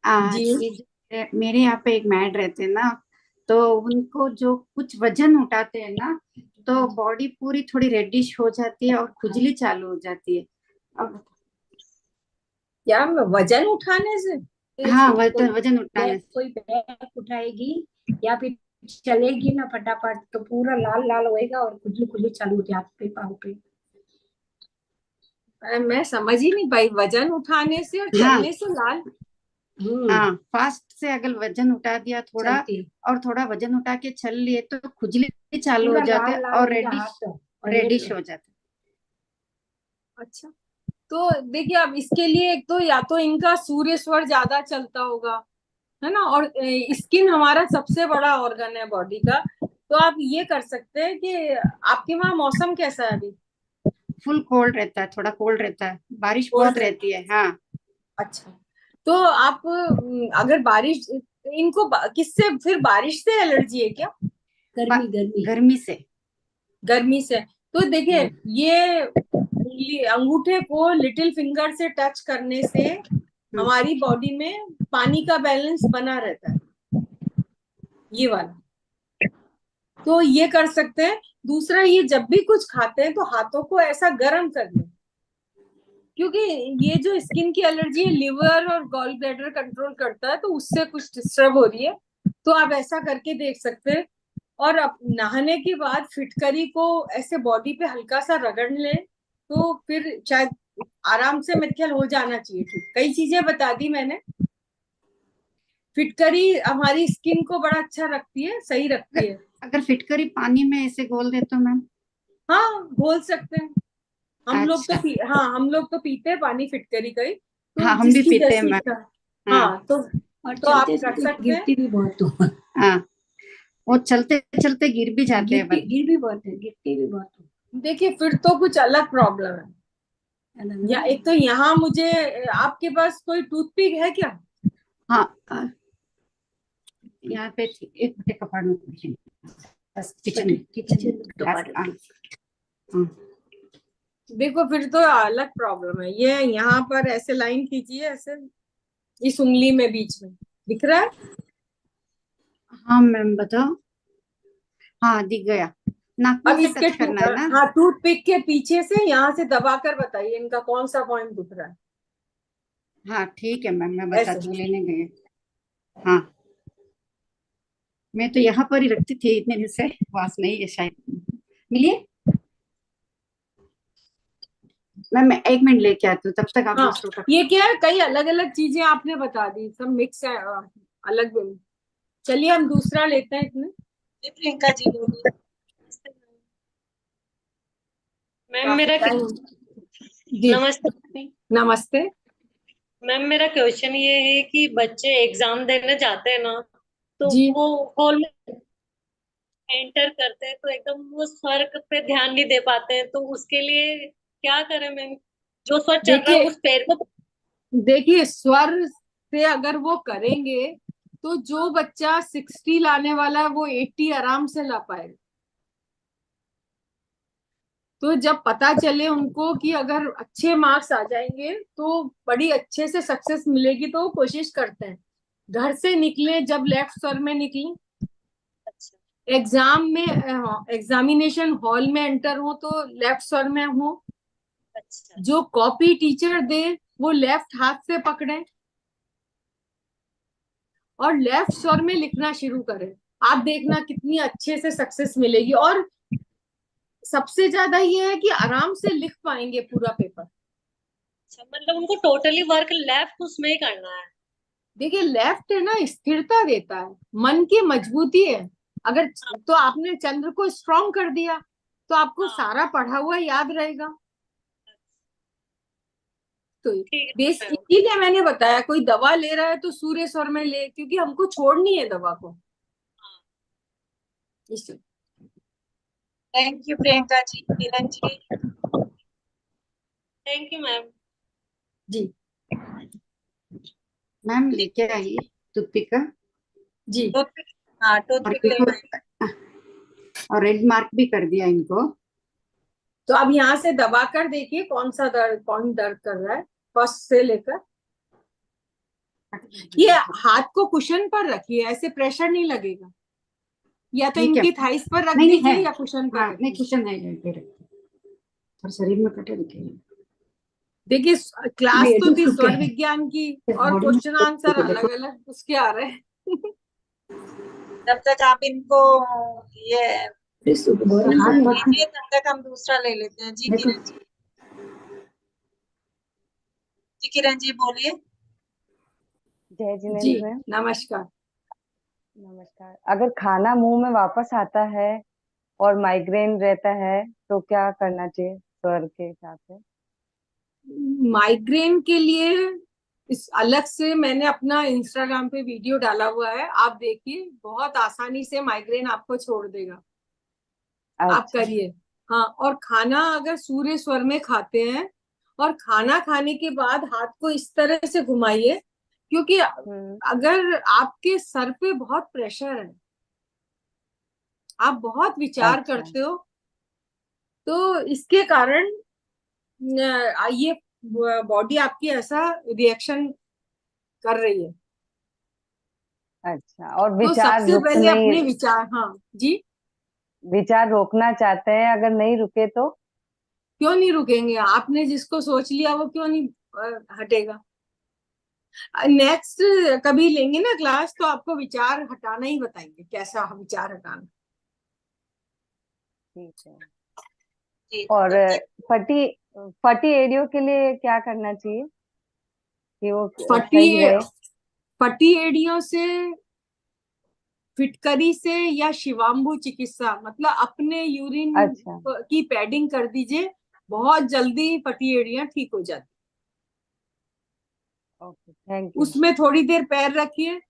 जी ये मेरे यहाँ पे एक मैड रहते हैं ना, तो उनको जो कुछ वजन उठाते हैं ना, तो बॉडी पूरी थोड़ी रेडिश हो जाती है और खुजली चालू हो जाती है। अब क्या वजन उठाने से? हाँ, वजन उठाने से। कोई बैग उठाएगी या फिर चलेगी ना फटाफट, तो पूरा लाल लाल होएगा और खुजली खुजली चालू होती है हाथ पे पाँव पे। मैं समझ ही नहीं पाई, वजन उठाने से और हाँ चलने से लाल? हाँ, फास्ट से अगर वजन उठा दिया थोड़ा, चलती और थोड़ा वजन उठा के चल लिए, तो खुजली चालू हो पूरा जाते लाल हैं लाल और होएगा हाथ और रेडिश हो जाते अच्छा, तो देखिए अब इसके लिए एक तो या तो इनका सूर्य स्वर ज्यादा चलता होगा, है ना, और स्किन हमारा सबसे बड़ा ऑर्गन है बॉडी का। तो आप ये कर सकते हैं कि आपके वहाँ मौसम कैसा है अभी? फुल कोल्ड रहता है, थोड़ा कोल्ड रहता है, बारिश कोल्ड बहुत रहती है। हाँ, अच्छा, तो आप अगर बारिश, इनको किससे फिर, बारिश से एलर्जी है क्या? गर्मी गर्मी गर्मी से। गर्मी से? तो देखिए, ये अंगूठे को लिटिल फिंगर से टच करने से हमारी बॉडी में पानी का बैलेंस बना रहता है, ये वाला। तो ये कर सकते हैं। दूसरा, ये जब भी कुछ खाते हैं तो हाथों को ऐसा गर्म कर लें, क्योंकि ये जो स्किन की एलर्जी है, लिवर और गॉल ब्लैडर कंट्रोल करता है, तो उससे कुछ डिस्टर्ब हो रही है, तो आप ऐसा करके देख सकते हैं। और अब नहाने के बाद फिटकरी को ऐसे बॉडी पे हल्का सा रगड़ लें, तो फिर शायद आराम से मेरे ख्याल हो जाना चाहिए ठीक। कई चीजें बता दी मैंने। फिटकरी हमारी स्किन को बड़ा अच्छा रखती है, सही रखती है। अगर फिटकरी पानी में ऐसे घोल दे तो मैम? हाँ घोल सकते हैं। हम लोग तो अच्छा। हाँ, हम लोग तो पीते हैं पानी फिटकरी का ही, तो हाँ, हम भी जिसकी पीते हैं जैसी मैम। इच्छा। हाँ हाँ और तो आप चलते कर चलते सकते हैं। गिरती भी बहुत हूँ। हाँ, वो चलते चलते गिर भी जाते हैं बस। गिर भी बहुत है, गिरती भी बहुत हूँ। देखिए फिर तो कुछ अलग प्रॉब्लम है। या एक तो यहाँ मुझे, आपके पास कोई टूथपिक है क्या? हाँ, यहाँ पे एक मिनट कपड़ा में किचन किचन देखो फिर तो अलग प्रॉब्लम है। ये यहाँ पर ऐसे लाइन खींचिए, ऐसे इस उंगली में बीच में दिख रहा है? हाँ मैम, बताओ। हाँ, दिख गया। नाखून अब से इसके टच करना है ना? हाँ, टूथपिक के पीछे से यहाँ से दबाकर बताइए इनका कौन सा पॉइंट दिख रहा है। हाँ ठीक है मैम, मैं ऐसे बताती हूँ, लेने गए। हाँ, मैं तो यहाँ पर ही रखती थी इतने दिन से, पास नहीं है शायद। मिलिए मैम, मैं 1 मिनट लेके आती हूँ, तब तक आप हाँ, दूसरों का। ये क्या है, कई अलग अलग चीजें आपने बता दी, सब मिक्स है, अलग। चलिए हम दूसरा लेते हैं इसमें। प्रियंका जी बोलिए। मैम मेरा जी नमस्ते। नमस्ते। मैम मेरा क्वेश्चन ये है कि बच्चे एग्जाम देने जाते हैं ना, तो जी वो हॉल में एंटर करते हैं तो एकदम वो स्वर पे ध्यान नहीं दे पाते हैं, तो उसके लिए क्या करें मैम? जो स्वर चल रहा है देखिए, उस पैर को। देखिए स्वर से अगर वो करेंगे तो जो बच्चा 60 लाने वाला है वो 80 आराम से ला पाएगा। तो जब पता चले उनको कि अगर अच्छे मार्क्स आ जाएंगे तो बड़ी अच्छे से सक्सेस मिलेगी, तो वो कोशिश करते हैं। घर से निकले जब लेफ्ट स्वर में निकले, एग्जाम में एग्जामिनेशन हॉल में एंटर हो तो लेफ्ट स्वर में हो। अच्छा जो कॉपी टीचर दे वो लेफ्ट हाथ से पकड़े और लेफ्ट स्वर में लिखना शुरू करें। आप देखना कितनी अच्छे से सक्सेस मिलेगी। और सबसे ज्यादा ये है कि आराम से लिख पाएंगे पूरा पेपर। अच्छा, मतलब उनको टोटली वर्क लेफ्ट उसमें ही करना है। देखिए लेफ्ट है ना, स्थिरता देता है, मन की मजबूती है। अगर तो आपने चंद्र को स्ट्रांग कर दिया तो आपको सारा पढ़ा हुआ याद रहेगा। तो ठीक बेस है। इसीलिए मैंने बताया कोई दवा ले रहा है तो सूर्य स्वर में ले, क्योंकि हमको छोड़नी है दवा को। इसलिए thank you Priyanka ji. Kiran ji. Thank you ma'am. जी मैम लेके आई टूथपिक जी हाँ और टूथपिक ले इनको और रेड मार्क भी कर दिया इनको। तो अब यहाँ से दबा कर देखिए कौन दर्द कर रहा है, फर्स्ट से लेकर। ये हाथ को कुशन पर रखिए, ऐसे प्रेशर नहीं लगेगा। या तो ठीक है। इनकी थाइस पर रख नहीं नहीं दीजिए है। या कुशन पर हाँ रखिए। नहीं कुशन है ये पे रखते और शरीर में कटे रखे हैं। देखिए क्लास ये तो थी तो स्वर क्या है? विज्ञान की इस और बॉडी में क्वेश्चन आंसर देखो अलग अलग उसके आ रहे हैं। जब तक आप इनको ये हाथ मत लीजिए तब तक हम दूसरा ले लेते हैं। जी देखो किरण जी। जी किरण जी बोलिए। जय जी जिनेन्द्र मैम। नमस्कार। नमस्कार। अगर खाना मुंह में वापस आता है और माइग्रेन रहता है तो क्या करना चाहिए स्वर के हिसाब से? माइग्रेन के लिए इस अलग से मैंने अपना इंस्टाग्राम पे वीडियो डाला हुआ है, आप देखिए, बहुत आसानी से माइग्रेन आपको छोड़ देगा। आप अच्छा। करिए। हाँ, और खाना अगर सूर्य स्वर में खाते हैं और खाना खाने के बाद हाथ को इस तरह से घुमाइए, क्योंकि अगर आपके सर पे बहुत प्रेशर है, आप बहुत विचार अच्छा। करते हो, तो इसके कारण ये बॉडी आपकी ऐसा रिएक्शन कर रही है। अच्छा, और तो विचार सबसे रुक पहले नहीं, अपने विचार, हाँ जी, विचार रोकना चाहते हैं, अगर नहीं रुके तो? क्यों नहीं रुकेंगे? आपने जिसको सोच लिया वो क्यों नहीं हटेगा? नेक्स्ट कभी लेंगे ना क्लास तो आपको विचार हटाना ही बताएंगे, कैसा विचार हटाना। ठीक है। जी और तब तक फटी फटी एड़ियों के लिए क्या करना चाहिए कि वो फटी सही रहे? फटी एड़ियों से फिटकरी से या शिवाम्बु चिकित्सा, मतलब अपने यूरिन अच्छा। की पैडिंग कर दीजिए, बहुत जल्दी फटी एड़ियां ठीक हो जाती। Okay, thank you. उसमें थोड़ी देर पैर रखिए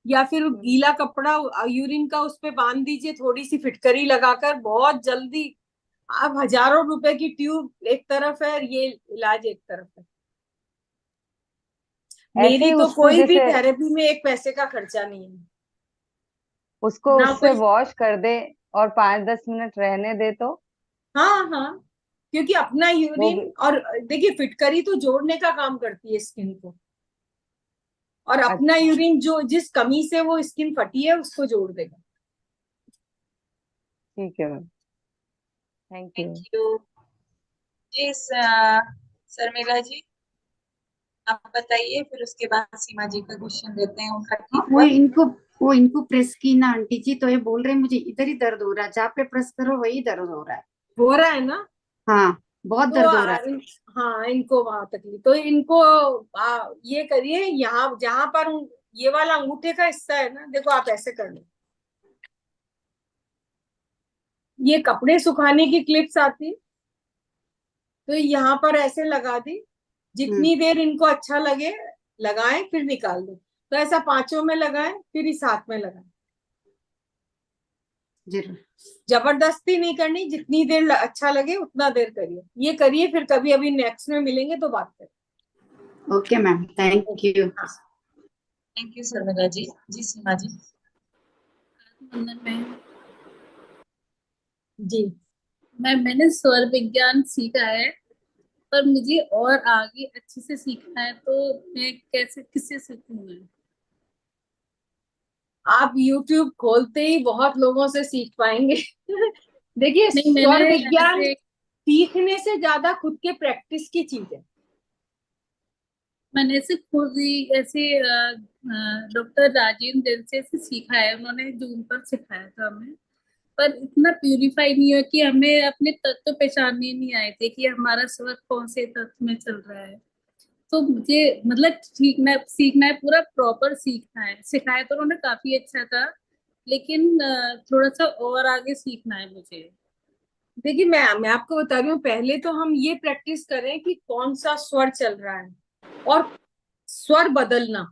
या फिर गीला कपड़ा यूरिन का उस पे बांध दीजिए, थोड़ी सी फिटकरी लगाकर, बहुत जल्दी। आप हजारों रुपए की ट्यूब एक तरफ है, ये इलाज एक तरफ है। ऐसे मेरी ही तो उसको कोई भी जैसे थेरेपी में एक पैसे का खर्चा नहीं है उसको ना उससे कोई। वॉश कर दे और 5-10 मिनट रहने दे तो हाँ हाँ, क्योंकि अपना वो यूरिन, भी। और देखिए फिटकरी तो जोड़ने का काम करती है स्किन को, और अपना अच्छा, यूरिन जो जिस कमी से वो स्किन फटी है उसको जोड़ देगा। ठीक है ma'am, thank thank you. You. जी शर्मिला जी आप बताइए, फिर उसके बाद सीमा जी का क्वेश्चन देते हैं, उनका हाँ, ठीक हुआ। वो इनको प्रेस की ना आंटी जी, तो ये बोल रहे हैं मुझे इधर ही दर्द हो रहा है, जहाँ पे प्रेस करो वही दर्द हो रहा है। हो रहा है ना? हाँ बहुत तो दर्द हो रहा है। हाँ, इनको वहां तकलीफ, तो इनको ये करिए, यहाँ जहां पर ये वाला अंगूठे का हिस्सा है ना, देखो आप ऐसे कर लो। ये कपड़े सुखाने की क्लिप्स आती, तो यहाँ पर ऐसे लगा दी, जितनी देर इनको अच्छा लगे लगाएं, फिर निकाल दो। तो ऐसा पांचों में लगाएं, फिर इस हाथ में लगाएं। जरूर। जबरदस्ती नहीं करनी, जितनी देर अच्छा लगे उतना देर करिए। ये करिए, फिर कभी अभी नेक्स्ट में मिलेंगे तो बात करें। Okay ma'am, thank you. Thank you Sharmila ji. जी सीमा जी। जी मैंने स्वर विज्ञान सीखा है, पर मुझे और आगे अच्छे से सीखना है, तो मैं कैसे किससे सीखूं मैं? आप YouTube खोलते ही बहुत लोगों से सीख पाएंगे। देखिए, नहीं, स्वर मैंने विज्ञान ऐसे सीखने से ज्यादा खुद के प्रैक्टिस की चीज है। मैंने ऐसे खुद ही ऐसे डॉक्टर राजेंद्र जैन से ऐसे सीखा है, उन्होंने जूम पर सिखाया था हमें। पर इतना प्यूरिफाई नहीं हुआ कि हमें अपने तत्व पहचानने नहीं आए थे कि हमारा स्वर कौन से तत्व में चल रहा है। तो मुझे मतलब सीखना है, पूरा प्रॉपर सीखना है। सिखाया तो उन्होंने काफी अच्छा था, लेकिन थोड़ा सा और आगे सीखना है मुझे। देखिए, मैं आपको बता रही हूँ, पहले तो हम ये प्रैक्टिस करें कि कौन सा स्वर चल रहा है, और स्वर बदलना।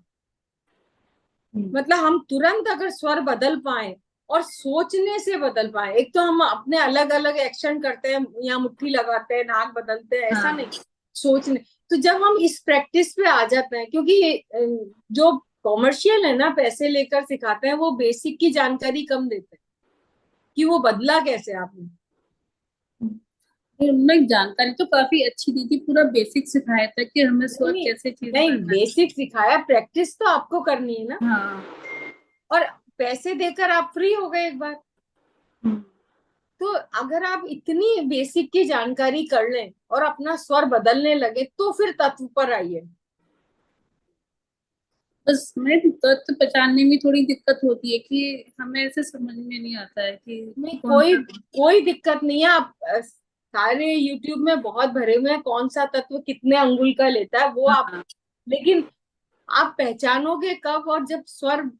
मतलब हम तुरंत अगर स्वर बदल पाए और सोचने से बदल पाए। एक तो हम अपने अलग अलग एक्शन करते हैं, या मुट्ठी लगाते हैं, नाक बदलते हैं, ऐसा नहीं, सोचने। तो जब हम इस प्रैक्टिस पे आ जाते हैं, क्योंकि जो कॉमर्शियल है ना, पैसे लेकर सिखाते हैं, वो बेसिक की जानकारी कम देते हैं कि वो बदला कैसे आपने। उन्होंने जानकारी तो काफी अच्छी दी थी, पूरा बेसिक सिखाया था कि हमें स्वर नहीं कैसे चीज नहीं, करना है। बेसिक सिखाया, प्रैक्टिस तो आपको करनी है ना। हाँ। और पैसे देकर आप फ्री हो गए एक बार। तो अगर आप इतनी बेसिक की जानकारी कर लें और अपना स्वर बदलने लगे, तो फिर तत्व पर आइए। बस मैं तत्व पहचानने में थोड़ी दिक्कत होती है कि हमें ऐसे समझ में नहीं आता है कि नहीं, कौन सा। कोई दिक्कत नहीं है। आप सारे YouTube में बहुत भरे हुए हैं, कौन सा तत्व कितने अंगुल का लेता है, वो आप, लेकिन आप पहचानोगे कब, और जब स्वर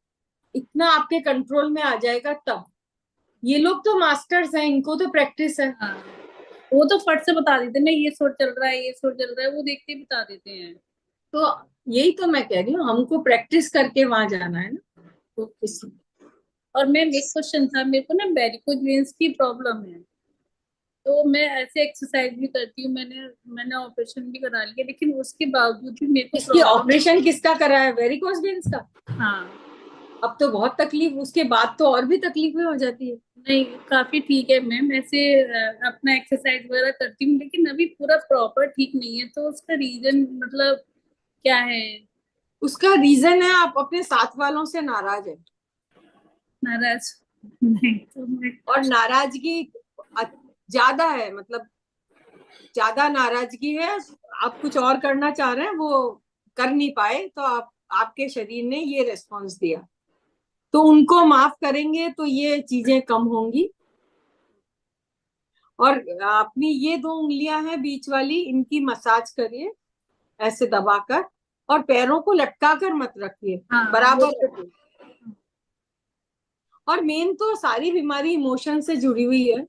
इतना आपके कंट्रोल में आ जाएगा तब। ये लोग तो मास्टर्स हैं, इनको तो प्रैक्टिस है। वो तो फट से बता देते हैं, नहीं ये स्वर चल रहा है, ये स्वर चल रहा है, वो देखते ही बता देते हैं। तो यही तो मैं कह रही हूँ, हमको प्रैक्टिस करके वहां जाना है ना। तो और मैम एक क्वेश्चन था मेरे को ना, वेरिकोज वेन्स की प्रॉब्लम है। तो मैं ऐसे एक्सरसाइज भी करती हूँ, मैंने ऑपरेशन भी करा लिया, लेकिन उसके बावजूद भी मेरे को इसकी प्रॉब्लम। ऑपरेशन किसका करा है? वेरिकोज वेन्स का? हाँ। अब तो बहुत तकलीफ, उसके बाद तो और भी तकलीफें हो जाती है। नहीं, काफी ठीक है मैम, ऐसे अपना एक्सरसाइज वगैरह करती हूँ, लेकिन अभी पूरा प्रॉपर ठीक नहीं है। तो उसका रीजन मतलब क्या है? उसका रीजन है, आप अपने साथ वालों से नाराज है। नाराज नहीं तो मैं और नाराजगी ज्यादा है, मतलब ज्यादा नाराजगी है। आप कुछ और करना चाह रहे हैं, वो कर नहीं पाए, तो आपके शरीर ने ये रेस्पॉन्स दिया। तो उनको माफ करेंगे तो ये चीजें कम होंगी। और अपनी ये 2 उंगलियां हैं बीच वाली, इनकी मसाज करिए ऐसे दबाकर, और पैरों को लटका कर मत रखिए, बराबर रखिए। और मेन तो सारी बीमारी इमोशन से जुड़ी हुई है।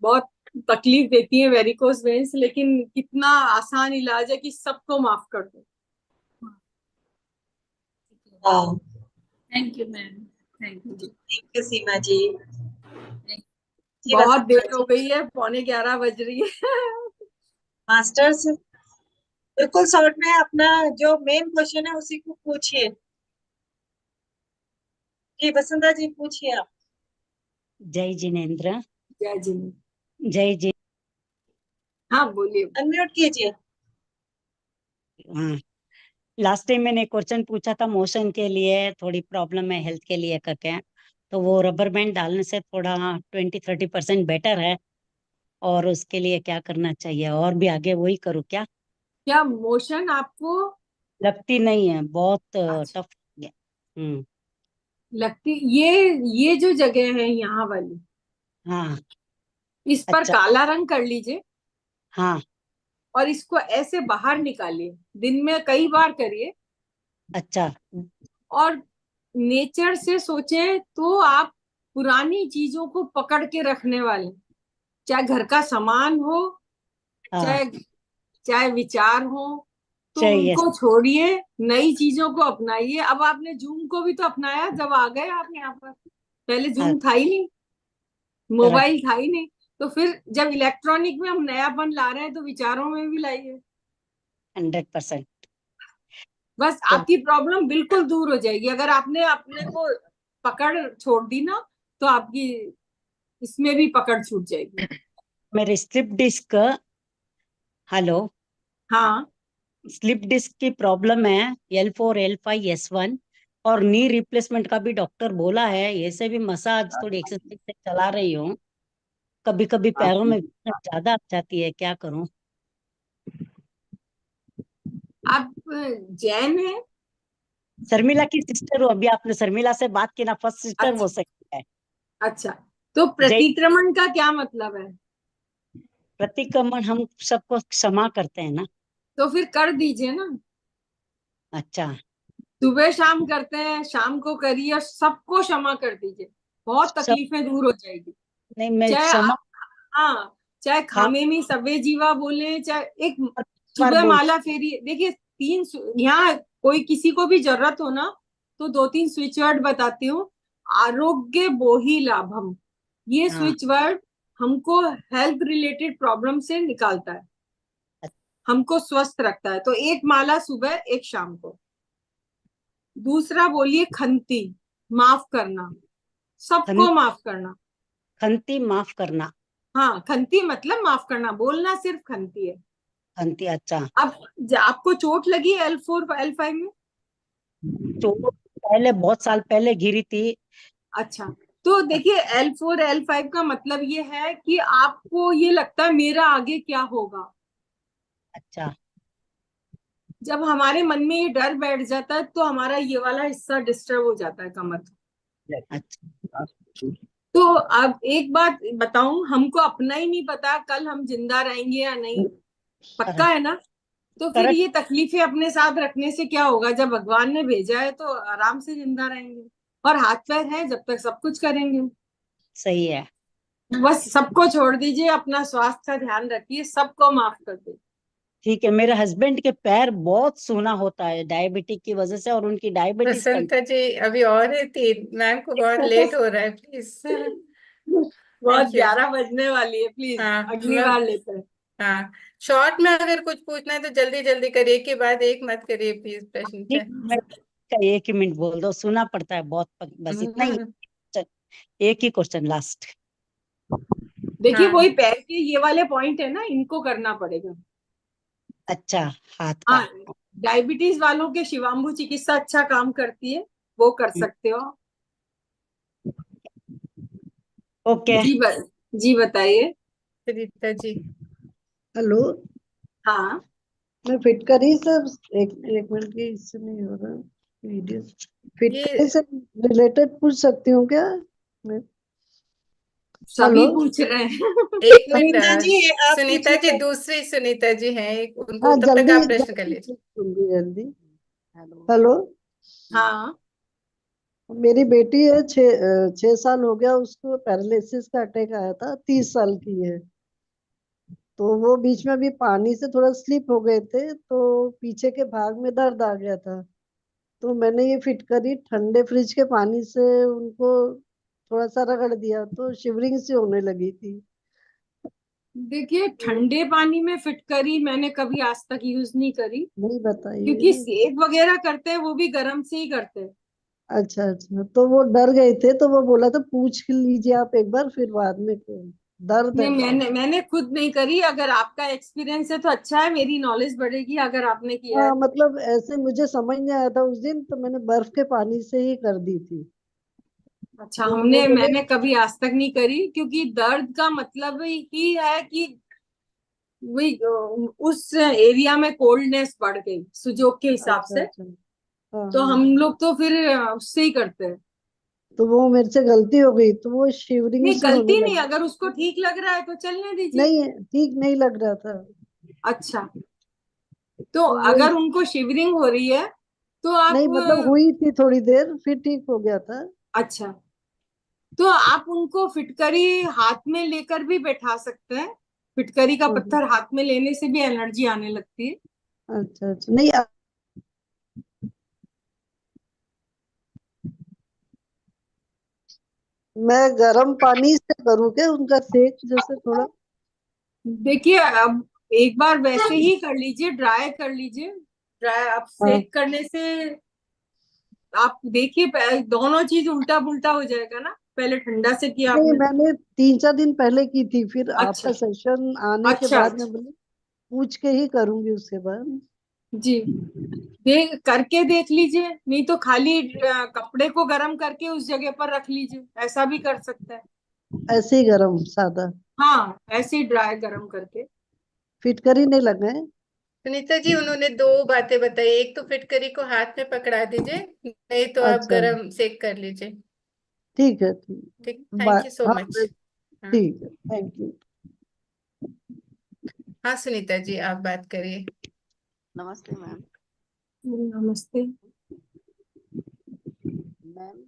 बहुत तकलीफ देती है वेरिकोज वेन्स, लेकिन कितना आसान इलाज है कि सबको माफ कर दो। Thank you ma'am, thank you Seema ji. बहुत देर हो गई है, 11:15 बज रही है। मास्टर्स बिल्कुल शॉर्ट में अपना जो मेन क्वेश्चन है उसी को पूछिए। जी बसंता जी पूछिए आप। जय जिनेन्द्र। जय जिनेन्द्र। जय जी। हाँ बोलिए। अनम्यूट कीजिए। हाँ, लास्ट टाइम मैंने क्वेश्चन पूछा था मोशन के लिए थोड़ी प्रॉब्लम है, हेल्थ के लिए करके। तो वो रबर बैंड डालने से थोड़ा 20-30% बेटर है, और उसके लिए क्या करना चाहिए, और भी आगे वही करूँ क्या? क्या मोशन आपको लगती नहीं है, बहुत टफ। लगती? ये जो जगह है यहाँ वाली, हाँ। इस पर अच्छा। काला रंग कर लीजिए। हाँ। और इसको ऐसे बाहर निकालिए, दिन में कई बार करिए। अच्छा। और नेचर से सोचें तो आप पुरानी चीजों को पकड़ के रखने वाले, चाहे घर का सामान हो, हाँ। चाहे विचार हो, तो चाहिए। उनको छोड़िए, नई चीजों को अपनाइए। अब आपने जूम को भी तो अपनाया जब आ गए आप यहाँ पर। पहले जूम था ही नहीं, मोबाइल था ही नहीं। तो फिर जब इलेक्ट्रॉनिक में हम नयापन ला रहे हैं, तो विचारों में भी लाइए। 100%। बस आपकी प्रॉब्लम बिल्कुल दूर हो जाएगी अगर आपने अपने को पकड़ छोड़ दी ना, तो आपकी इसमें भी पकड़ छूट जाएगी। मेरे स्लिप डिस्क, हेलो, हाँ, स्लिप डिस्क की प्रॉब्लम है, L4 L5 S1, और नी रिप्लेसमेंट का भी डॉक्टर बोला है। ऐसे भी मसाज थोड़ी एक्सरसाइज से चला रही हूँ। कभी कभी पैरों में ज्यादा आ जाती है, क्या करूं? आप जैन है? शर्मिला की सिस्टर हूँ। अभी आपने शर्मिला से बात की ना, फर्स्ट सिस्टर अच्छा हो सकती है। अच्छा, तो जय प्रतिक्रमण का क्या मतलब है? प्रतिक्रमण हम सबको क्षमा करते हैं ना। तो फिर कर दीजिए ना, अच्छा। सुबह शाम करते हैं, शाम को करिए और सबको क्षमा कर दीजिए, बहुत सब तकलीफें दूर हो जाएगी। नहीं, मैं चाहे क्षमा आप, हाँ, चाहे हाँ खामे में सवे जीवा बोले, चाहे एक बार सुबह बोल। माला फेरी। देखिए यहाँ कोई किसी को भी जरूरत हो ना, तो 2-3 स्विच वर्ड बताती हूँ। आरोग्य बोहि लाभम, ये हाँ स्विच वर्ड हमको हेल्थ रिलेटेड प्रॉब्लम से निकालता है, हमको स्वस्थ रखता है। तो एक माला सुबह, एक शाम को। दूसरा बोलिए खंती, माफ करना, खन, सबको माफ करना। खंती माफ करना। हाँ, खंती मतलब माफ करना, बोलना सिर्फ खंती है। खंती, अच्छा। अब आपको चोट लगी L4 L5 में? तो पहले बहुत साल पहले गिरी थी। अच्छा, तो देखिए L4 L5 का मतलब ये है कि आपको ये लगता है मेरा आगे क्या होगा। अच्छा जब हमारे मन में ये डर बैठ जाता है तो हमारा ये वाला हिस्सा डिस्टर्ब हो जाता है, कमर। अच्छा तो अब एक बात बताऊं, हमको अपना ही नहीं पता कल हम जिंदा रहेंगे या नहीं, पक्का है ना? तो फिर करेक्ट। ये तकलीफें अपने साथ रखने से क्या होगा? जब भगवान ने भेजा है तो आराम से जिंदा रहेंगे, और हाथ पैर है जब तक सब कुछ करेंगे। सही है। बस सबको छोड़ दीजिए, अपना स्वास्थ्य का ध्यान रखिए, सबको माफ कर दीजिए। ठीक है। मेरे हस्बैंड के पैर बहुत सूना होता है डायबिटिक की वजह से, और उनकी डायबिटीज बसंता जी अभी और है 3, मैम को बहुत लेट हो रहा है, प्लीज। बहुत थैंक यू। 11 बजने वाली है, प्लीज हाँ अगली मैं बार लेते हैं। हाँ, शॉर्ट में अगर कुछ पूछना है तो जल्दी जल्दी करिए, एक के बाद एक मत करिए प्लीज प्रश्न ठीक, मैं का एक ही मिनट बोल दो, सुना पड़ता है बहुत, बस इतना ही। चल, एक ही क्वेश्चन लास्ट। देखिए हाँ वही पैर के ये वाले पॉइंट है ना, इनको करना पड़ेगा। अच्छा, हाथ का। हाँ, डायबिटीज वालों के शिवांबु चिकित्सा अच्छा काम करती है, वो कर सकते हो। ओके। जी बताइए। सुनीता जी। हेलो, हाँ, मैं फिट करी सर। एक एक मिनट की, इससे नहीं हो रहा वीडियो। फिट ये करी से रिलेटेड पूछ सकती हूँ क्या मैं? सभी हेलो, पूछ रहे हैं। एक मिनट सुनीता जी आप सुनीता जी, पूछिए। दूसरी सुनीता जी हैं एक, उनको हाँ तब तक जल्दी आप प्रश्न कर जल्दी लीजिए। जल्दी जल्दी। हेलो, हाँ, मेरी बेटी है, 6 साल हो गया उसको, पैरालिसिस का अटैक आया था, 30 साल की है। तो वो बीच में भी पानी से थोड़ा स्लिप हो गए थे, तो पीछे के भाग में दर्द आ गया था। तो मैंने ये फिट करी, ठंडे फ्रिज के पानी से उनको थोड़ा सा रगड़ दिया तो शिवरिंग सी होने लगी थी। देखिए ठंडे पानी में फिटकरी मैंने कभी आज तक यूज नहीं करी, नहीं बताइए क्योंकि ना। सेक वगैरह करते हैं वो भी गर्म से ही करते हैं। अच्छा अच्छा, तो वो डर गए थे, तो वो बोला था पूछ लीजिए आप एक बार, फिर बाद में करो। दर्द नहीं, है बहुत। मैंने खुद नहीं करी। अगर आपका एक्सपीरियंस है तो अच्छा है, मेरी नॉलेज बढ़ेगी अगर आपने किया है हाँ तो। मतलब ऐसे मुझे समझ नहीं आया था उस दिन, तो मैंने बर्फ के पानी से ही कर दी थी। अच्छा, तो वो बोले मैंने कभी आज तक नहीं करी, क्योंकि दर्द का मतलब ही है कि वही उस एरिया में कोल्डनेस बढ़ गई सुजोग के हिसाब अच्छा से। अच्छा। हाँ तो हाँ। हम लोग तो फिर उससे ही करते हैं। तो वो मेरे से गलती हो गई, तो वो शिवरिंग नहीं, सी होने गलती नहीं, लगी। अगर उसको ठीक लग रहा है तो चलने दीजिए। नहीं, ठीक नहीं लग रहा था। अच्छा, तो तो वो अगर उनको शिवरिंग हो रही है तो आप, नहीं, मतलब हुई थी थोड़ी देर, फिर ठीक हो गया था। अच्छा, तो आप उनको फिटकरी हाथ में लेकर भी बैठा सकते हैं। फिटकरी का हम्म, पत्थर हाथ में लेने से भी एनर्जी आने लगती है। अच्छा अच्छा। नहीं मैं गर्म पानी से करूँ क्या उनका सेक, जैसे थोड़ा? देखिए अब एक बार वैसे ही कर लीजिए, ड्राई कर लीजिए। ड्राई, आप हाँ। सेक करने से आप देखिए दोनों चीज उल्टा पुल्टा हो जाएगा ना। पहले ठंडा से किया नहीं, आपने। मैंने 3-4 दिन पहले की थी, फिर अच्छा आपका सेशन आने के अच्छा बाद अच्छा, में बोली पूछ के ही करूंगी उसके बाद। जी, करके देख लीजिए, नहीं तो खाली कपड़े को गर्म करके उस जगह पर रख लीजिए, ऐसा भी कर सकता है। ऐसे ही गरम सादा हाँ, ऐसे ही ड्राई गर्म करके। फिटकरी नहीं लगाए। सुनीता जी, उन्होंने दो बातें बताई। एक तो फिटकरी को हाथ में पकड़ा दीजिए, नहीं तो आप अच्छा गरम सेक कर लीजिए। ठीक है, ठीक ठीक, बाय। थैंक यू सो हाँ मच। हाँ ठीक है, थैंक यू। हाँ सुनीता जी, आप बात करिए। नमस्ते मैम। नमस्ते मैम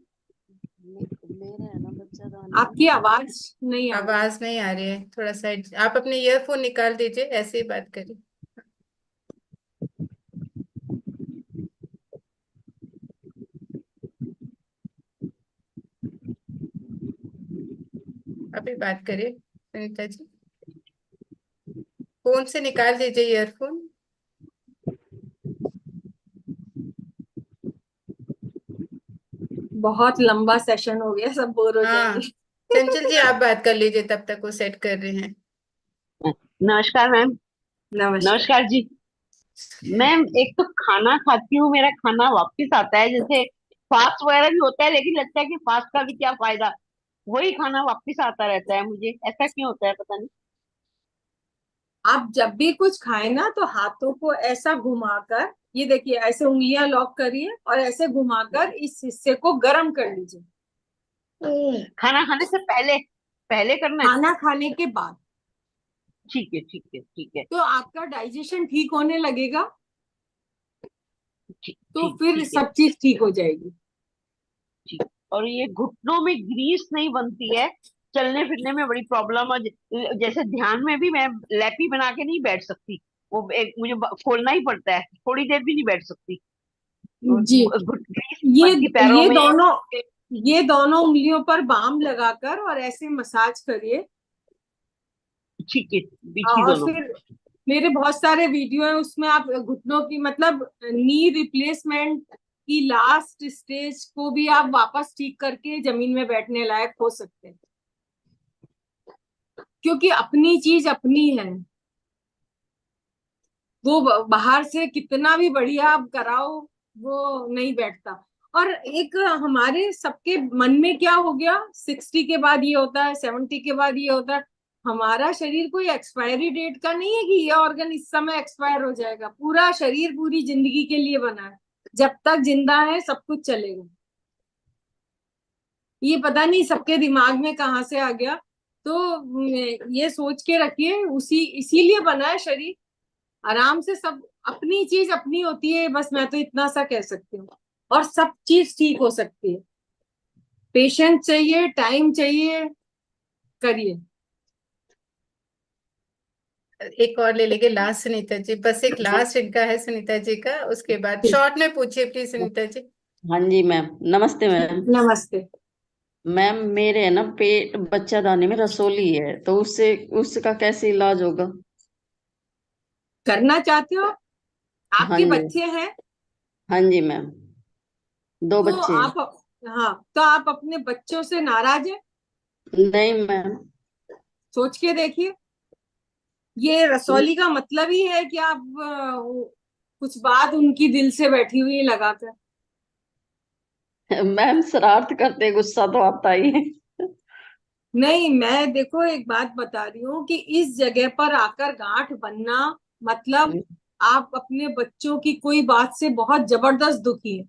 मेरा है ना बच्चादानी आपकी आवाज नहीं आ रही। आवाज नहीं आ रही है, थोड़ा सा आप अपने ईयरफोन निकाल दीजिए, ऐसे ही बात करिए। अभी बात करिए सुनीता जी, फोन से निकाल दीजिए ईयरफोन। बहुत लंबा सेशन हो गया, सब बोर हो हाँ जाएंगे। चंचल जी, आप बात कर लीजिए, तब तक वो सेट कर रहे हैं। नमस्कार मैम। नमस्कार। नमस्कार जी। मैम एक तो खाना खाती हूँ, मेरा खाना वापस आता है, जैसे फास्ट वगैरह भी होता है, लेकिन लगता है कि फास्ट का भी क्या फायदा, वही खाना वापस आता रहता है मुझे, ऐसा क्यों होता है पता नहीं। आप जब भी कुछ खाएं ना तो हाथों को ऐसा घुमाकर, ये देखिए ऐसे उंगलियां लॉक करिए और ऐसे घुमाकर इस हिस्से को गर्म कर लीजिए। खाना खाने से पहले पहले करना है? खाना खाने के बाद। ठीक है ठीक है ठीक है। तो आपका डाइजेशन ठीक होने लगेगा, ठीक तो ठीक फिर ठीक है सब चीज ठीक हो जाएगी। ठीक। और ये घुटनों में ग्रीस नहीं बनती है, चलने फिरने में बड़ी प्रॉब्लम है, जैसे ध्यान में भी मैं लैपी बना के नहीं बैठ सकती, वो एक मुझे खोलना ही पड़ता है, थोड़ी देर भी नहीं बैठ सकती। जी, ग्रीस ये बनती पैरों ये में। दोनों ये दोनों उंगलियों पर बाम लगाकर और ऐसे मसाज करिए। ठीक है, बीच की और दोनों। फिर मेरे बहुत सारे वीडियो हैं, उसमें आप घुटनों की मतलब नी रिप्लेसमेंट की लास्ट स्टेज को भी आप वापस ठीक करके जमीन में बैठने लायक हो सकते हैं, क्योंकि अपनी चीज अपनी है। वो बाहर से कितना भी बढ़िया आप कराओ, वो नहीं बैठता। और एक हमारे सबके मन में क्या हो गया, 60 के बाद ये होता है, 70 के बाद ये होता है। हमारा शरीर कोई एक्सपायरी डेट का नहीं है कि ये ऑर्गन इस समय एक्सपायर हो जाएगा। पूरा शरीर पूरी जिंदगी के लिए बना है, जब तक जिंदा है सब कुछ चलेगा। ये पता नहीं सबके दिमाग में कहाँ से आ गया। तो ये सोच के रखिए, उसी इसीलिए बना है शरीर, आराम से सब अपनी चीज अपनी होती है। बस मैं तो इतना सा कह सकती हूँ, और सब चीज ठीक हो सकती है। पेशेंस चाहिए, टाइम चाहिए, करिए। एक और ले लेंगे लास्ट सुनीता जी, बस एक लास्ट इनका है सुनीता जी का, उसके बाद शॉर्ट में पूछिए प्लीज सुनीता जी। हाँ जी मैम, नमस्ते मैम। नमस्ते मैम मेरे है ना पेट बच्चादानी में रसोली है, तो उसका कैसे इलाज होगा? करना चाहते हो? हाँ आपके जी। बच्चे हैं? हाँ जी मैम, दो तो बच्चे हैं। आप, हाँ, तो आप अपने बच्चों से नाराज हैं? नहीं मैम। सोच के देखिए, ये रसौली का मतलब ही है कि आप कुछ बात उनकी दिल से बैठी हुई लगाकर। मैम शरारत करते, गुस्सा तो आता ही है। नहीं, मैं देखो एक बात बता रही हूँ कि इस जगह पर आकर गांठ बनना मतलब आप अपने बच्चों की कोई बात से बहुत जबरदस्त दुखी है,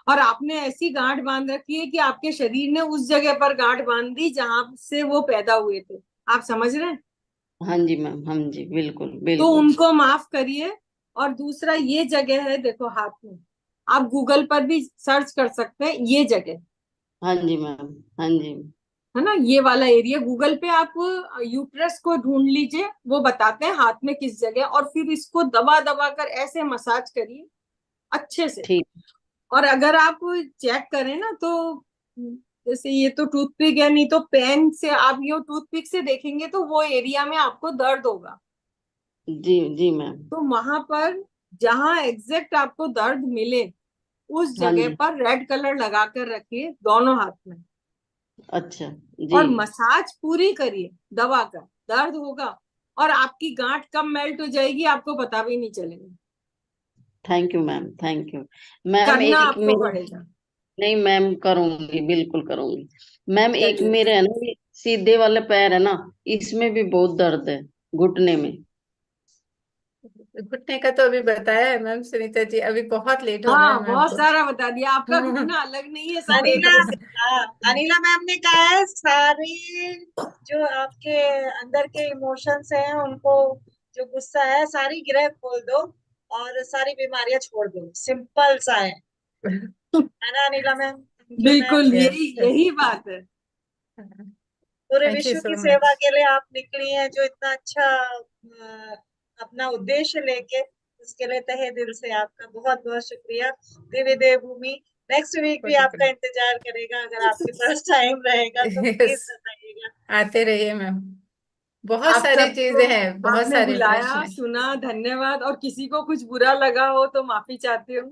और आपने ऐसी गांठ बांध रखी है कि आपके शरीर ने उस जगह पर गांठ बांध दी जहां से वो पैदा हुए थे। आप समझ रहे हैं? हाँ जी मैम, हाँ जी, बिल्कुल तो बिल्कुल। उनको माफ करिए। और दूसरा, ये जगह है देखो हाथ में, आप गूगल पर भी सर्च कर सकते हैं ये जगह, हाँ जी मैम, हाँ जी। है ना, ये वाला एरिया। गूगल पे आप यूट्रस को ढूंढ लीजिए, वो बताते हैं हाथ में किस जगह, और फिर इसको दबा दबा कर ऐसे मसाज करिए अच्छे से। ठीक। और अगर आप चेक करें ना, तो जैसे ये तो टूथपिक है, नहीं तो पेन से आप ये टूथपिक से देखेंगे तो वो एरिया में आपको दर्द होगा। जी जी मैम। तो वहां पर जहां एग्जैक्ट आपको दर्द मिले, उस हाँ जगह जी। पर रेड कलर लगा कर रखिए दोनों हाथ में, अच्छा जी। और मसाज पूरी करिए दबा कर। दर्द होगा, और आपकी गांठ कब मेल्ट हो जाएगी आपको पता भी नहीं चलेगा। Thank you ma'am, thank you ma'am. करना एक आपको मेरे, पड़ेगा। नहीं मैम करूंगी, बिल्कुल करूंगी मैम। एक चलिए, मेरे है ना ये सीधे वाले पैर है ना, इसमें भी बहुत दर्द है, घुटने में। घुटने का तो अभी बताया है मैम सुनीता जी, अभी बहुत लेट हो गया हाँ मैम बहुत को। सारा बता दिया। आपका घुटना अलग नहीं है, सब एक अनिला, जैसे। हाँ, अनिला मैम ने कहा है सारी जो आपके अंदर के इमोशंस हैं उनको, जो गुस्सा है सारी गिरह खोल दो और सारी बीमारियां छोड़ दो, सिंपल सा है ना Anila ma'am? Thank you ma'am. बिल्कुल यस यही यस, यही बात है। पूरे थैंक यू विश्व सो की सेवा मच। के लिए आप निकली हैं, जो इतना अच्छा अपना उद्देश्य लेके, उसके लिए तहे दिल से आपका बहुत बहुत शुक्रिया। दिव्य देवभूमि नेक्स्ट वीक भी आपका इंतजार करेगा, अगर आपके पास टाइम रहेगा तो प्लीज यस, बताइएगा। आते रहिए मैम, बहुत आप सारी सबको चीजें हैं, बहुत आपने सारे बुलाया, प्रश्न हैं। सुना, धन्यवाद। और किसी को कुछ बुरा लगा हो तो माफी चाहती हूँ।